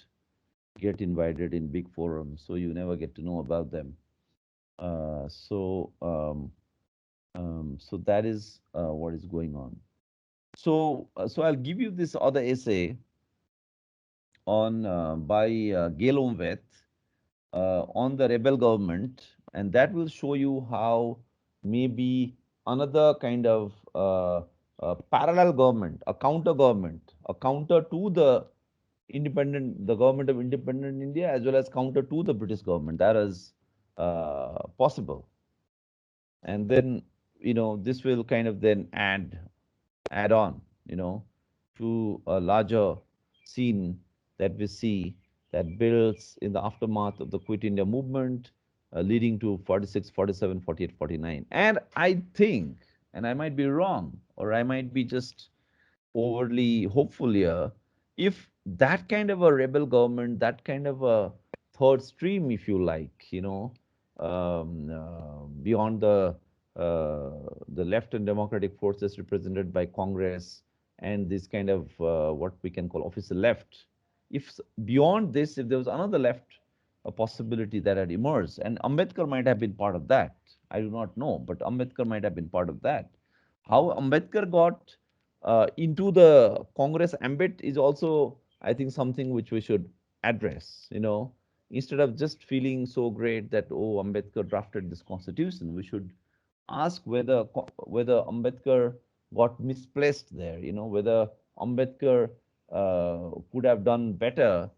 get invited in big forums, so you never get to know about them. So that is what is going on. So I'll give you this other essay on by Gail Omvet on the rebel government, and that will show you how maybe another kind of parallel government, a counter government, a counter to the government of independent India, as well as counter to the British government, that is possible. And then, this will kind of then add on, to a larger scene that we see that builds in the aftermath of the Quit India movement, leading to 46, 47, 48, 49. And I think, and I might be wrong, or I might be just overly hopeful here, if that kind of a rebel government, that kind of a third stream, if you like, beyond the left and democratic forces represented by Congress and this kind of what we can call official left, if beyond this, if there was another left, a possibility that had emerged, and Ambedkar might have been part of that. I do not know, but Ambedkar might have been part of that. How Ambedkar got into the Congress ambit is also, I think, something which we should address. Instead of just feeling so great that, oh, Ambedkar drafted this constitution, we should ask whether Ambedkar got misplaced there. Whether Ambedkar could have done better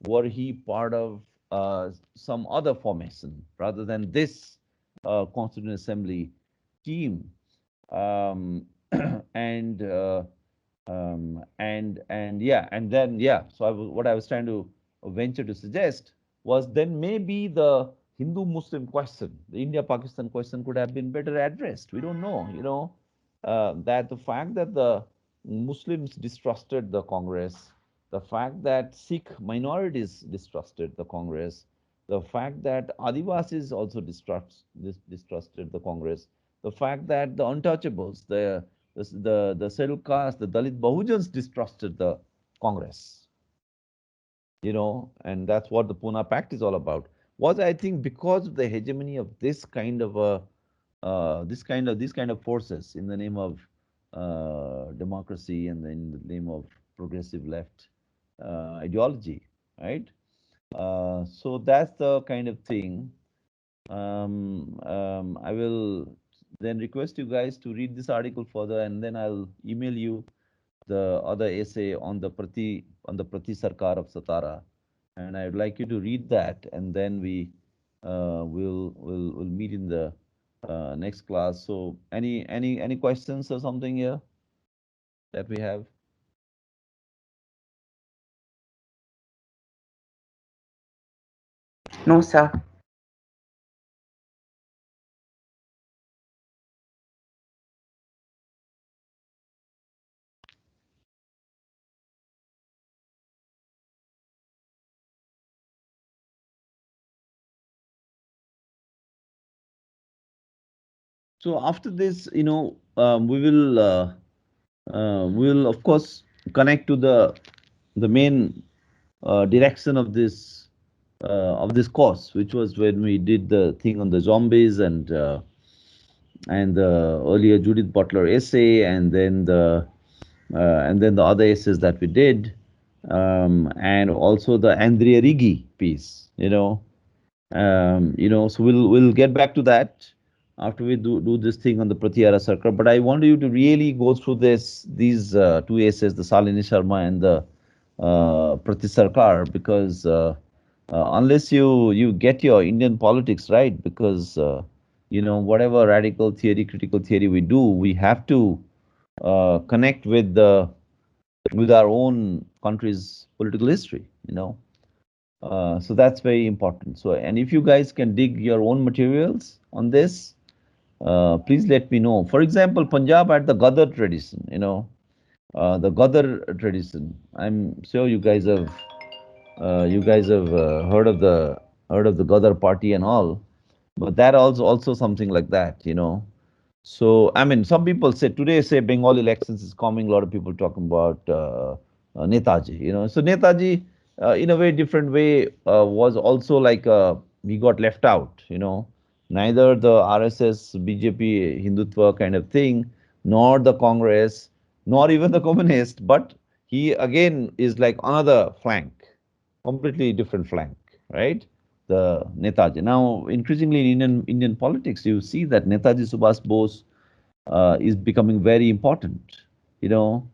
were he part of some other formation rather than this Constituent Assembly team. Um, and yeah, and then yeah. So what I was trying to venture to suggest was then maybe the Hindu-Muslim question, the India-Pakistan question, could have been better addressed. We don't know, that the fact that the Muslims distrusted the Congress, the fact that Sikh minorities distrusted the Congress, the fact that Adivasis also distrusted the Congress, the fact that the untouchables, the scheduled caste, the Dalit Bahujans distrusted the Congress, and that's what the Pune Pact is all about. Was, I think, because of the hegemony of this kind of these kind of forces in the name of democracy and in the name of progressive left ideology, right? So that's the kind of thing. I will then request you guys to read this article further, and then I'll email you the other essay on the Prati Sarkar of Satara, and I'd like you to read that, and then we'll meet in the next class. So any questions or something here that we have? No, sir. So after this, we will of course connect to the main direction of this course, which was when we did the thing on the zombies and the earlier Judith Butler essay, and then the other essays that we did, and also the Andrea Rigi piece. So we'll get back to that after we do this thing on the Pratyahara Circle. But I want you to really go through these two essays, the Salini Sharma and the Prati Sarkar, because unless you get your Indian politics right, because whatever radical theory, critical theory we do, we have to connect with our own country's political history. So that's very important. So, and if you guys can dig your own materials on this, please let me know. For example, Punjab had the Gadar tradition, the Gadar tradition. I'm sure you guys have heard of the Gadar party and all, but that also something like that. So, I mean, some people say Bengal elections is coming. A lot of people talking about Netaji. So Netaji, in a very different way, was also like he got left out. Neither the RSS, BJP, Hindutva kind of thing, nor the Congress, nor even the communist. But he again is like another flank, completely different flank, right? The Netaji. Now, increasingly in Indian politics, you see that Netaji Subhas Bose is becoming very important. You know,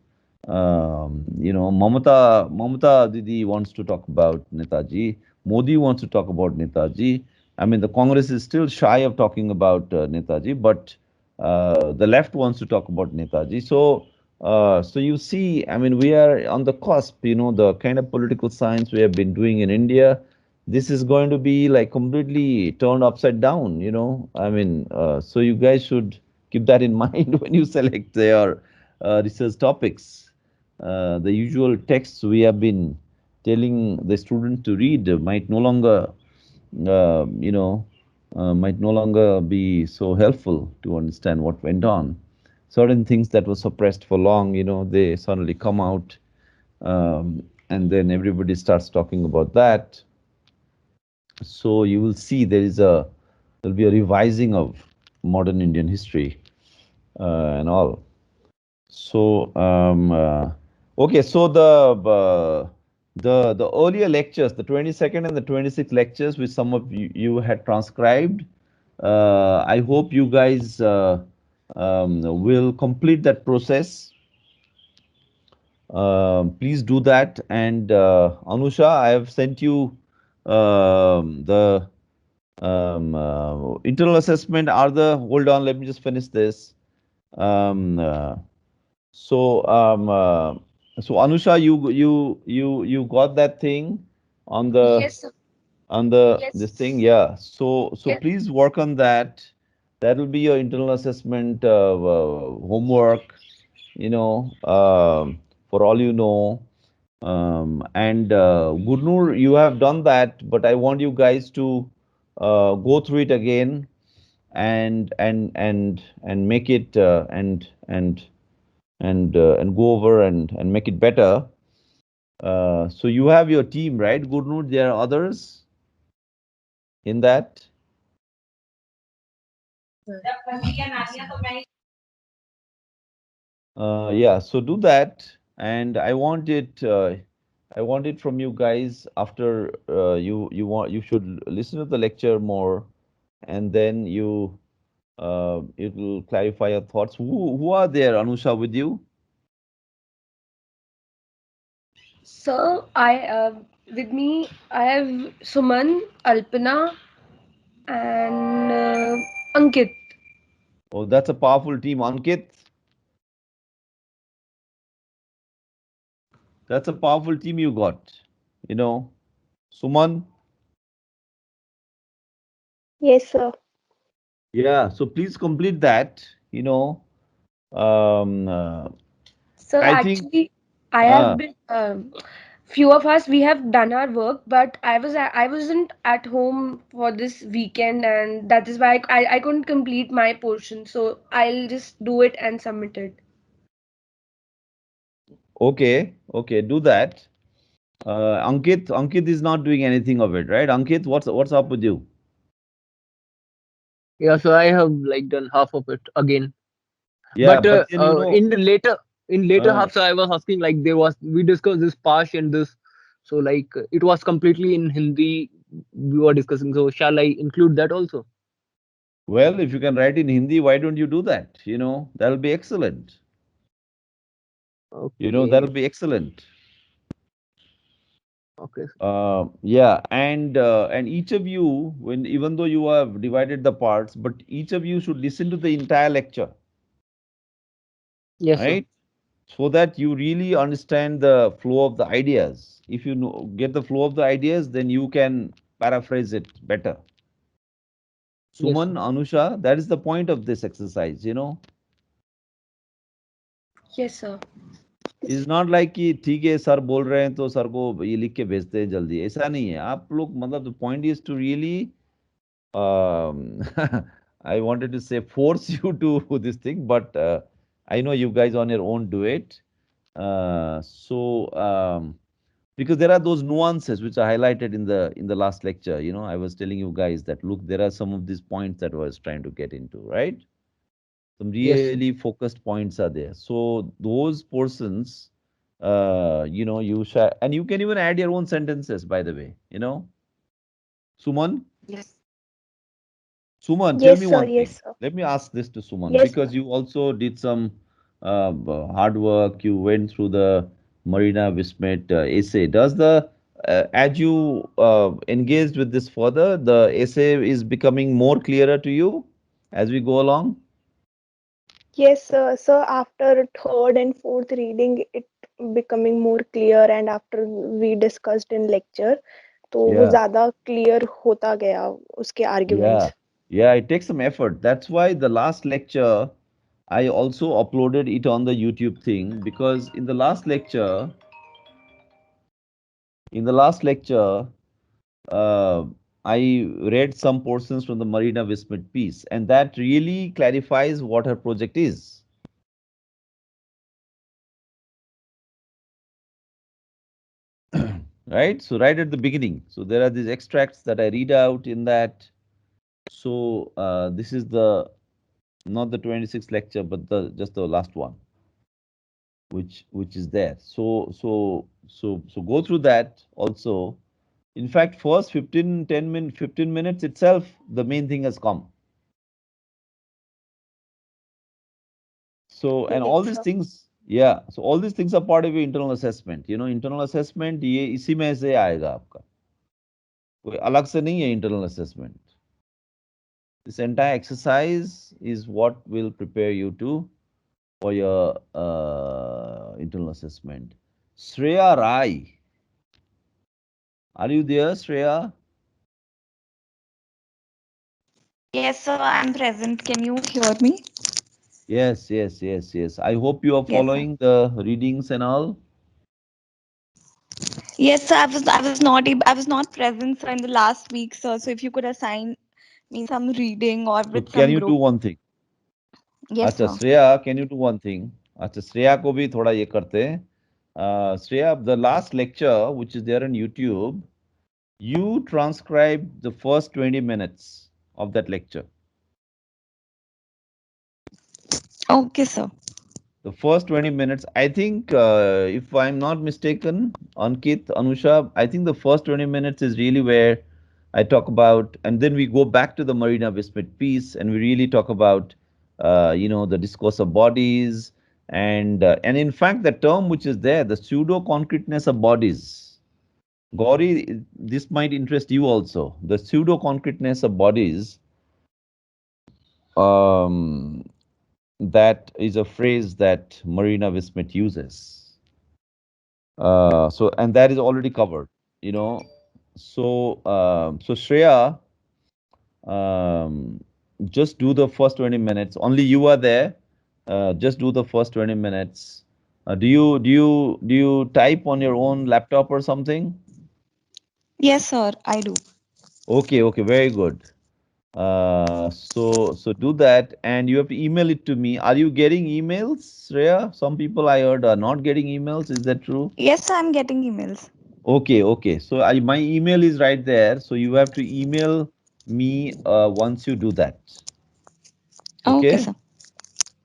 Mamata Didi wants to talk about Netaji. Modi wants to talk about Netaji. I mean, the Congress is still shy of talking about Netaji, but the left wants to talk about Netaji. So you see, I mean, we are on the cusp. The kind of political science we have been doing in India, this is going to be like completely turned upside down. I mean, so you guys should keep that in mind when you select your research topics. The usual texts we have been telling the student to read uh, you know, might no longer be so helpful to understand what went on. Certain things that were suppressed for long, they suddenly come out, and then everybody starts talking about that. So you will see there'll be a revising of modern Indian history and all. So, okay, so the earlier lectures, the 22nd and the 26th lectures, which some of you had transcribed, I hope you guys will complete that process. Please do that. And Anusha, I have sent you the internal assessment. Hold on, let me just finish this. Um, uh, So, so Anusha, you got that thing on the Yes, sir. this Yes. thing, yeah. So Yes. please work on that. That will be your internal assessment homework. For all you know. And Gurnur, you have done that, but I want you guys to go through it again and make it and go over and make it better. So you have your team, right, Gurnur? There are others in that. Yeah. So do that, and I want it from you guys after you should listen to the lecture more, and then it will clarify your thoughts. Who are there, Anusha, with you? So I with me I have Suman, Alpana, and Ankit. Oh, that's a powerful team, Ankit. That's a powerful team you got. You know, Suman. Yes, sir. Yeah, so please complete that. Um, uh, So I think, actually, I have uh, been few of us we have done our work, but I wasn't at home for this weekend, and that is why I couldn't complete my portion. So I'll just do it and submit it. okay, okay, do that. Ankit is not doing anything of it, right? Ankit, what's up with you? Yeah, so I have like done half of it again. Yeah, But but then in later uh, half, so I was asking like there was we discussed this Pash and this, so like it was completely in Hindi we were discussing. So shall I include that also? well, if you can write in Hindi, why don't you do that? That'll be excellent. Okay, That'll be excellent. okay, Yeah, and each of you, when even though you have divided the parts, but each of you should listen to the entire lecture, yes, sir. right? So that you really understand the flow of the ideas. If you get the flow of the ideas, then you can paraphrase it better. Yes, Suman, sir. Anusha, that is the point of this exercise. Yes, sir. Is not like कि ठीक है sir बोल रहे हैं तो sir को ये लिख के भेजते हैं जल्दी, ऐसा नहीं है। आप लोग मतलब the point is to really I wanted to say force you to this thing, but I know you guys on your own do it. So because there are those nuances which are highlighted in the last lecture. I was telling you guys that look, there are some of these points that I was trying to get into, right? Some Yes, sir. really focused points are there. So those portions, you shall, and you can even add your own sentences, by the way. Suman, Suman, tell Yes, me sir. one Yes, thing. sir. Let me ask this to Suman Yes, because sir. you also did some hard work. You went through the Marina Wismet essay. Does the as you engaged with this further, the essay is becoming more clearer to you as we go along? Yes, sir. So after third and fourth reading, it becoming more clear, and after we discussed in lecture, तो वो Yeah. ज़्यादा clear होता गया उसके Yeah, arguments. yeah, it takes some effort. That's why the last lecture, I also uploaded it on the YouTube thing because in the last lecture, uh, I read some portions from the Marina Wismet piece, and that really clarifies what her project is, right? So right at the beginning, so there are these extracts that I read out in that. So this is the not the 26th lecture, but the just the last one, which is there. So go through that also. In fact, first 15 minutes itself, the main thing has come. So and Yes, all these sir. things, yeah. So all these things are part of your internal assessment. Internal assessment ये इसी में से आएगा आपका, कोई अलग से नहीं है internal assessment. This entire exercise is what will prepare you to for your internal assessment. Shreya Rai, are you there, Shreya? Yes, sir, I'm present. Can you hear me? Yes, yes, yes, yes. I hope you are Yes, sir. following the readings and all. Yes, sir. I was not present, sir, in the last week, sir. So if you could assign me some reading or So with can some you do group. one thing? Yes, अच्छा sir. Shreya, can you do one thing? अच्छा श्रेया को भी थोड़ा ये करते हैं. Shreya, the last lecture which is there on YouTube, you transcribe the first 20 minutes of that lecture. Okay, sir. The first 20 minutes, I think, if I'm not mistaken, Ankit, Anusha, I think the first 20 minutes is really where I talk about, and then we go back to the Marina Wismet piece, and we really talk about, the discourse of bodies, and in fact, the term which is there, the pseudo concreteness of bodies. Gauri, this might interest you also. The pseudo concreteness of bodies. Um, that is a phrase that Marina Wismet uses. And that is already covered, you know. So Shreya, just do the first 20 minutes. Only you are there. Just do the first 20 minutes. Do you type on your own laptop or something? Yes, sir, I do. Okay, okay, very good. So do that, and you have to email it to me. Are you getting emails, Shreya? Some people I heard are not getting emails. Is that true? Yes, sir, I'm getting emails. Okay, okay. So my email is right there. So you have to email me once you do that. Okay, Okay. sir.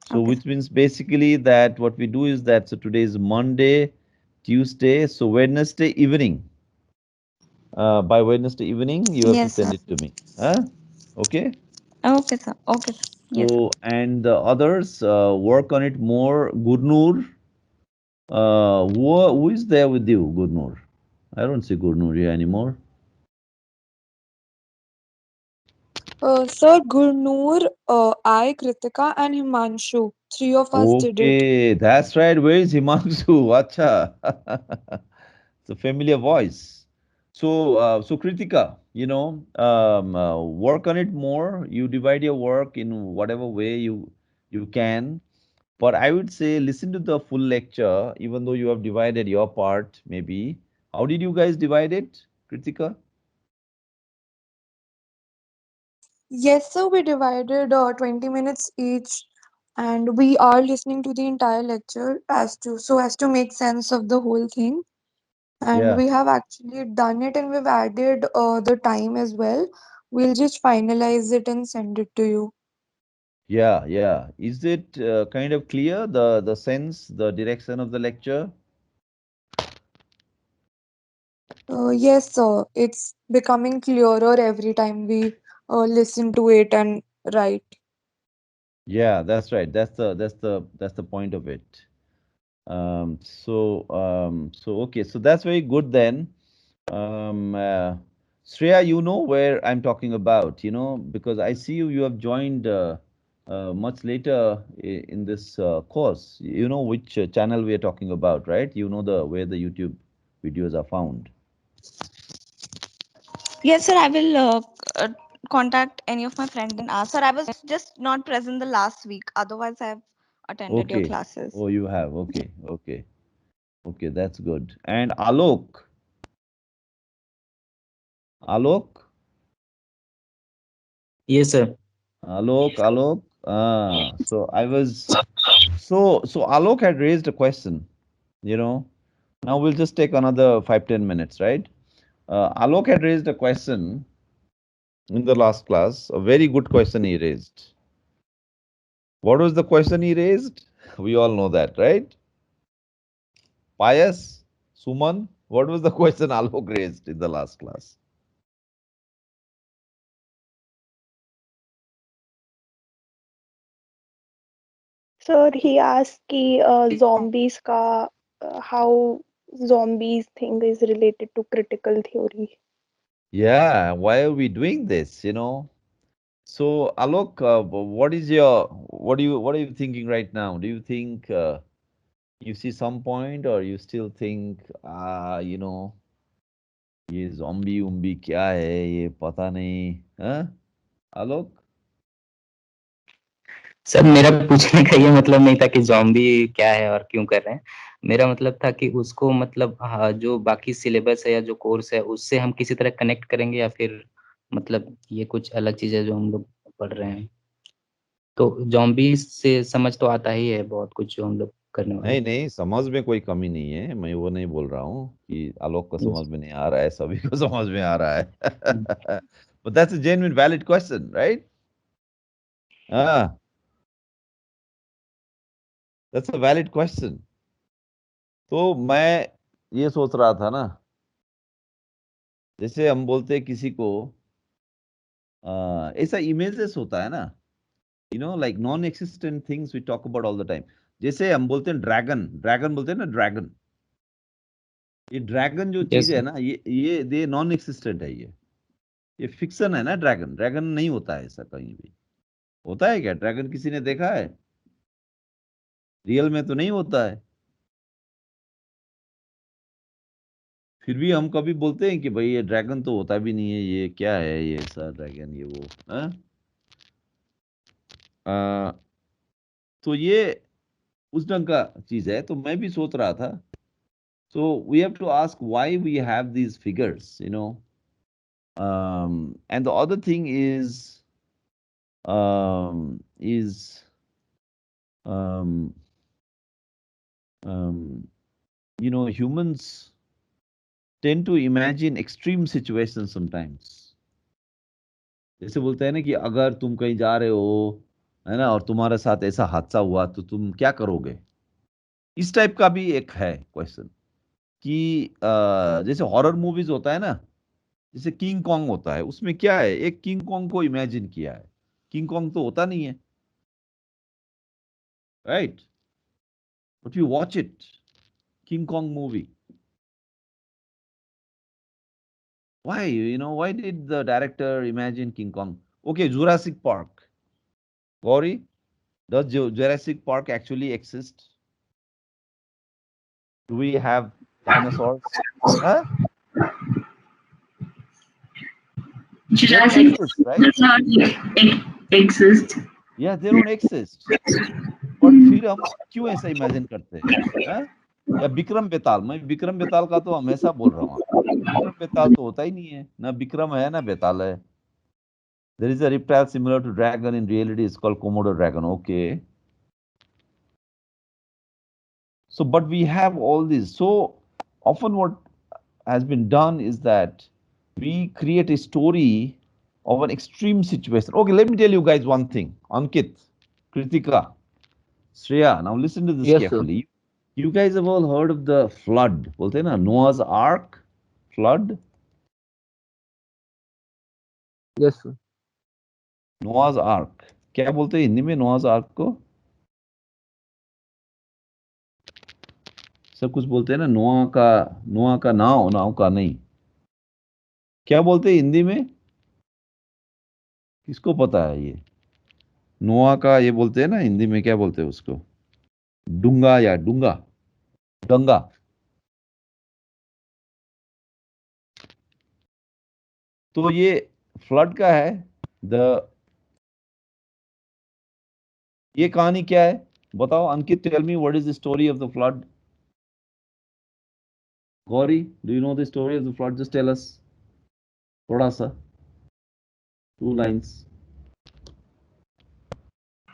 So Okay, which sir. means basically that what we do is that, so today is Monday, Tuesday, so Wednesday evening. By Wednesday evening, you have to Yes, sir. send it to me. Huh? Okay. Okay, sir. Okay, sir. Yes. So, and the others work on it more. Gurnur, who is there with you, Gurnur? I don't see Gurnur here anymore. Sir Gurnoor, I, Kritika, and Himanshu. Three of us did it. Okay, that's right. Where is Himanshu? Acha. It's a familiar voice. So Kritika, work on it more. You divide your work in whatever way you can. But I would say listen to the full lecture, even though you have divided your part, maybe. How did you guys divide it, Kritika? Yes, sir, we divided 20 minutes each, and we are listening to the entire lecture as to make sense of the whole thing. And Yeah, we have actually done it, and we've added the time as well. We'll just finalize it and send it to you. yeah, yeah. Is it kind of clear, the sense, the direction of the lecture? Yes, sir, it's becoming clearer every time we listen to it and write. Yeah, that's right. That's the point of it. So okay, so that's very good then. Shreya, you know where I'm talking about, because I see you have joined much later in this course. You know which channel we are talking about, right? You know the where the YouTube videos are found. Yes, sir, I will contact any of my friends and ask. Sir, I was just not present the last week. Otherwise, I've attended your Okay. classes. Oh, you have. Okay. Okay. Okay. That's good. And Alok, Yes, sir. Alok. So I was. So Alok had raised a question, you know. Now we'll just take another 5-10 minutes, right? Alok had raised a question in the last class, a very good question he raised. What was the question he raised? We all know that, right? Pius, Suman, what was the question Alok raised in the last class? Sir, he asked कि zombies का how zombies thing is related to critical theory. Yeah, why are we doing this, So Alok, what are you thinking right now? Do you think you see some point, or you still think ये zombie उम्बी क्या है, ये पता नहीं, हाँ? आलोक? Sir मेरा पूछने का ये मतलब नहीं था कि जॉम्बी क्या है और क्यों कर रहे हैं। मेरा मतलब था कि उसको मतलब जो बाकी सिलेबस है या जो कोर्स है उससे हम किसी तरह कनेक्ट करेंगे या फिर मतलब ये कुछ अलग चीज़ है जो हम लोग पढ़ रहे हैं। तो जॉम्बी से समझ तो आता ही है बहुत कुछ जो हम लोग करने वाले नहीं हैं। नहीं, समझ में कोई कमी नहीं है, मैं वो नहीं बोल रहा हूँ कि आलोक को समझ यस। में नहीं आ रहा है, सभी को समझ में आ रहा हुँ। है. But that's a genuine valid question, right? हाँ, that's a valid question. तो मैं ये सोच रहा था ना, जैसे हम बोलते हैं किसी को, ऐसा इमेजेस होता है ना, like non existent things we talk about all the time. जैसे हम बोलते हैं ड्रैगन, ड्रैगन बोलते हैं ना, ड्रैगन. ये ड्रैगन जो चीज यस है सर। ना, ये नॉन एक्सिस्टेंट है, ये फिक्शन है ना. ड्रैगन ड्रैगन नहीं होता है ऐसा कहीं भी. होता है क्या ड्रैगन, किसी ने देखा है? रियल में तो नहीं होता है. फिर भी हम कभी बोलते हैं कि भाई ये ड्रैगन तो होता भी नहीं है, ये क्या है, ये ऐसा ड्रैगन, ये वो, हाँ? तो ये उस ढंग का चीज है। तो मैं भी सोच रहा था, so we have to ask why we have these figures, and the other thing is um, um, humans tend to imagine extreme situations sometimes. जैसे बोलते हैं ना कि अगर तुम कहीं जा रहे हो, है ना, और तुम्हारे साथ ऐसा हादसा हुआ तो तुम क्या करोगे। इस टाइप का भी एक है क्वेश्चन कि जैसे हॉरर मूवीज होता है ना, जैसे किंग कॉन्ग होता है, उसमें क्या है, एक किंग कॉन्ग को इमेजिन किया है। किंग कॉन्ग तो होता नहीं है, right, but you watch it, king Kong movie. Why did the director imagine King Kong? Okay, Jurassic Park. Gauri, does Jurassic Park actually exist? Do we have dinosaurs? Huh? They don't Jurassic exist, right? does not exist. Yeah, they don't exist. But फिर हम क्यों ऐसा imagine करते हैं, हाँ? या विक्रम बेताल, मैं विक्रम बेताल का तो हमेशा बोल रहा हूँ, विक्रम बेताल तो होता ही नहीं है, ना विक्रम है ना बेताल है। There is a reptile similar to dragon, in reality it's called Komodo dragon. Okay. So, but we have all this. So often what has been done is that we create a story of an extreme situation. Okay, let me tell you guys one thing. Ankit, Kritika, Shreya, now listen to this Yes, sir. carefully. You guys have all heard of the flood. बोलते हैं ना, Noah's Ark, flood. Yes, sir. Noah's Ark. क्या बोलते हैं हिंदी में Noah's Ark को? सब कुछ बोलते हैं ना, नोआ का नाव, नाव का नहीं। क्या बोलते हैं हिंदी में? किसको पता है ये? नोआ का ये बोलते हैं ना हिंदी में, क्या बोलते हैं उसको? डूंगा या डूंगा, गंगा। तो ये फ्लड का है। द ये कहानी क्या है बताओ Ankit, tell me what is the story of the flood. Gauri, do you know the story of the flood? Just tell us, थोड़ा सा, 2 lines.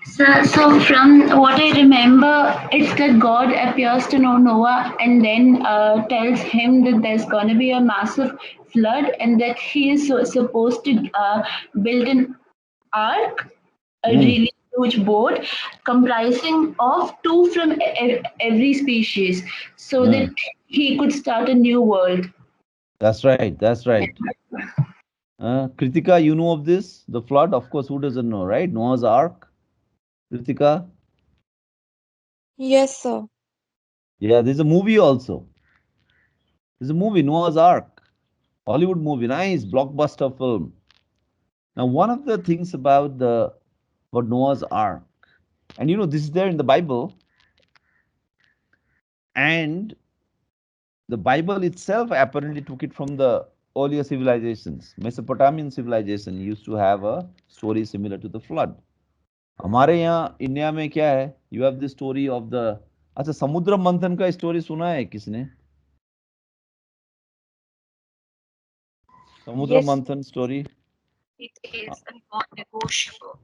So from what I remember, it's that God appears to Noah and then tells him that there's going to be a massive flood and that he is supposed to build an ark, a really huge boat comprising of two from every species, so that he could start a new world. That's right, that's right. Kritika, you know of this, the flood? Of course, who doesn't know, right? Noah's Ark. Kritika? Yes, sir. Yeah, there's a movie also. There's a movie, Noah's Ark. Hollywood movie, nice blockbuster film. Now, one of the things about Noah's Ark, and this is there in the Bible, and the Bible itself apparently took it from the earlier civilizations. Mesopotamian civilization used to have a story similar to the flood. हमारे यहाँ India में क्या है, you have the story of the, अच्छा, समुद्र मंथन का story सुना है किसने? समुद्र Yes. मंथन story? It is non-negotiable.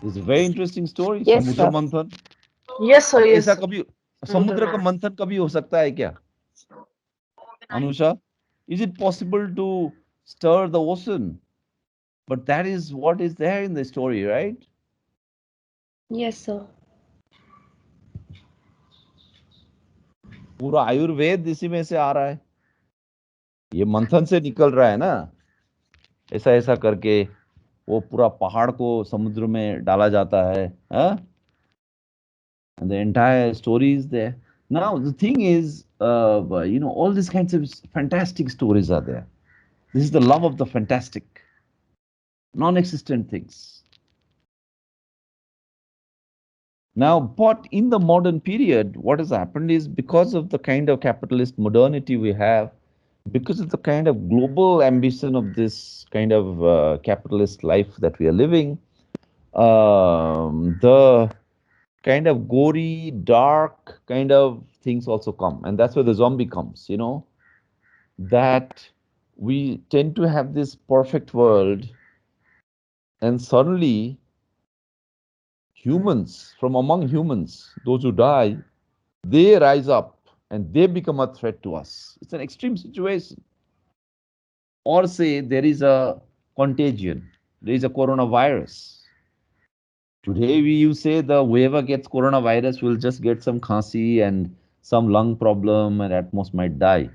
It's very interesting story, Yes, समुद्र sir. मंथन। Yes, sir. अब Yes. ऐसा कभी समुद्र का मंथन कभी हो सकता है क्या Anusha? Is it possible to stir the ocean? But that is what is there in the story, right? Yes, sir. पूरा आयुर्वेद इसी में से आ रहा है, ये मंथन से निकल रहा है ना, ऐसा ऐसा करके वो पूरा पहाड़ को समुद्र में डाला जाता है, हाँ? And the entire story is there. Now the thing is, all these kinds of fantastic stories are there. This is the love of the fantastic, non-existent things. Now, but in the modern period, what has happened is because of the kind of capitalist modernity we have, because of the kind of global ambition of this kind of capitalist life that we are living, the kind of gory, dark kind of things also come. And that's where the zombie comes, that we tend to have this perfect world, and suddenly humans, from among humans, those who die, they rise up and they become a threat to us. It's an extreme situation. Or say there is a contagion, there is a coronavirus. Today, you say the whoever gets coronavirus will just get some khasi and some lung problem and at most might die.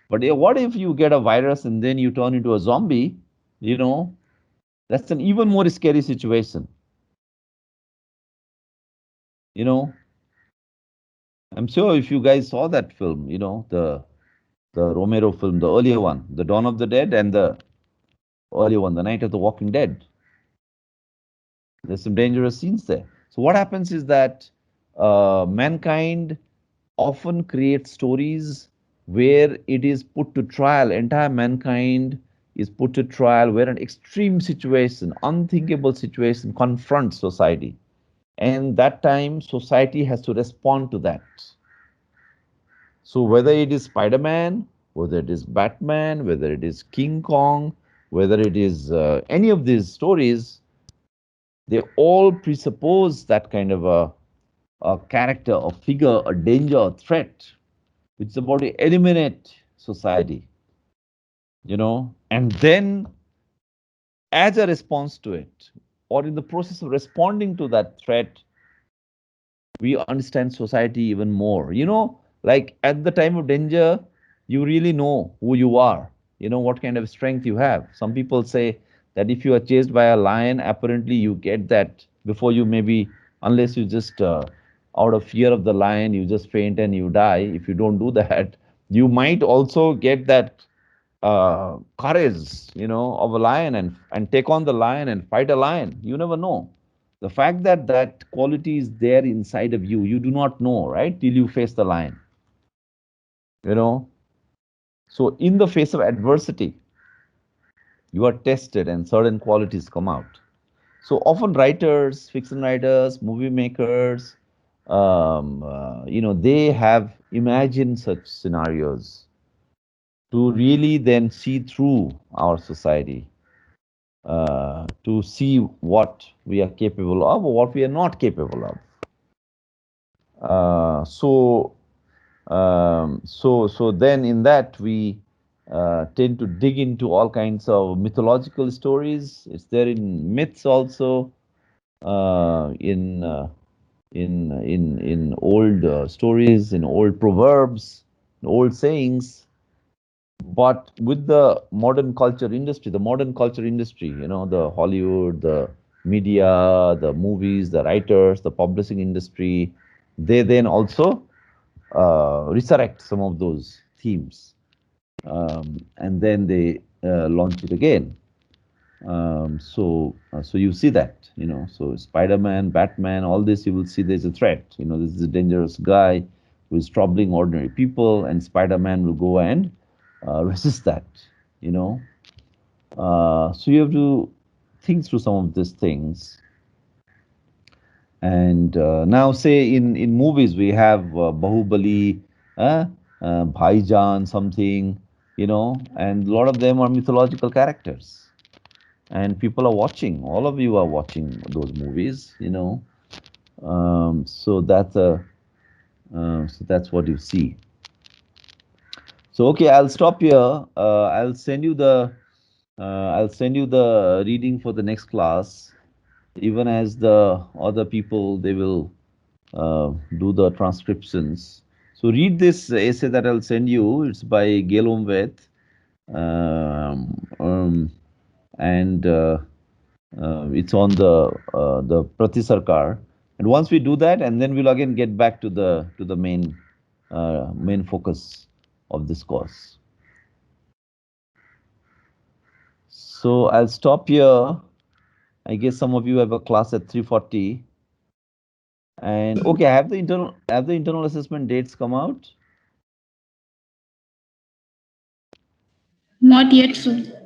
But what if you get a virus and then you turn into a zombie? You know, that's an even more scary situation. You know, I'm sure if you guys saw that film, the Romero film, the earlier one, The Dawn of the Dead, and the earlier one, The Night of the Walking Dead. There's some dangerous scenes there. So what happens is that mankind often creates stories where it is put to trial. Entire mankind is put to trial where an extreme situation, unthinkable situation confronts society. And that time, society has to respond to that. So whether it is Spider-Man, whether it is Batman, whether it is King Kong, whether it is any of these stories, they all presuppose that kind of a character, a figure, a danger, a threat, which is about to eliminate society, and then as a response to it, or in the process of responding to that threat, we understand society even more. Like at the time of danger, you really know who you are, what kind of strength you have. Some people say that if you are chased by a lion, apparently you get that before you maybe, unless you just, out of fear of the lion, you just faint and you die. If you don't do that, you might also get that courage, of a lion and take on the lion and fight a lion. You never know. The fact that that quality is there inside of you, you do not know, right? Till you face the lion, you know. So in the face of adversity, you are tested and certain qualities come out. So often writers, fiction writers, movie makers, they have imagined such scenarios to really then see through our society, to see what we are capable of or what we are not capable of. So then in that we tend to dig into all kinds of mythological stories. It's there in myths also, in old stories, in old proverbs, in old sayings. But with the modern culture industry, the Hollywood, the media, the movies, the writers, the publishing industry, they then also resurrect some of those themes, and then they launch it again. So you see that, so Spider-Man, Batman, all this, you will see there's a threat. This is a dangerous guy who is troubling ordinary people, and Spider-Man will go and resist that. You know, so you have to think through some of these things. And now, say in movies, we have Bahubali, Bhaijan, something, and a lot of them are mythological characters. And people are watching. All of you are watching those movies, so that's what you see. So okay, I'll stop here. I'll send you the reading for the next class. Even as the other people, they will do the transcriptions. So read this essay that I'll send you. It's by Gail Omveth, and it's on the Prati Sarkar. And once we do that, and then we'll again get back to the main focus of this course. So I'll stop here. I guess some of you have a class at 3:40. And okay, have the internal assessment dates come out? Not yet, sir.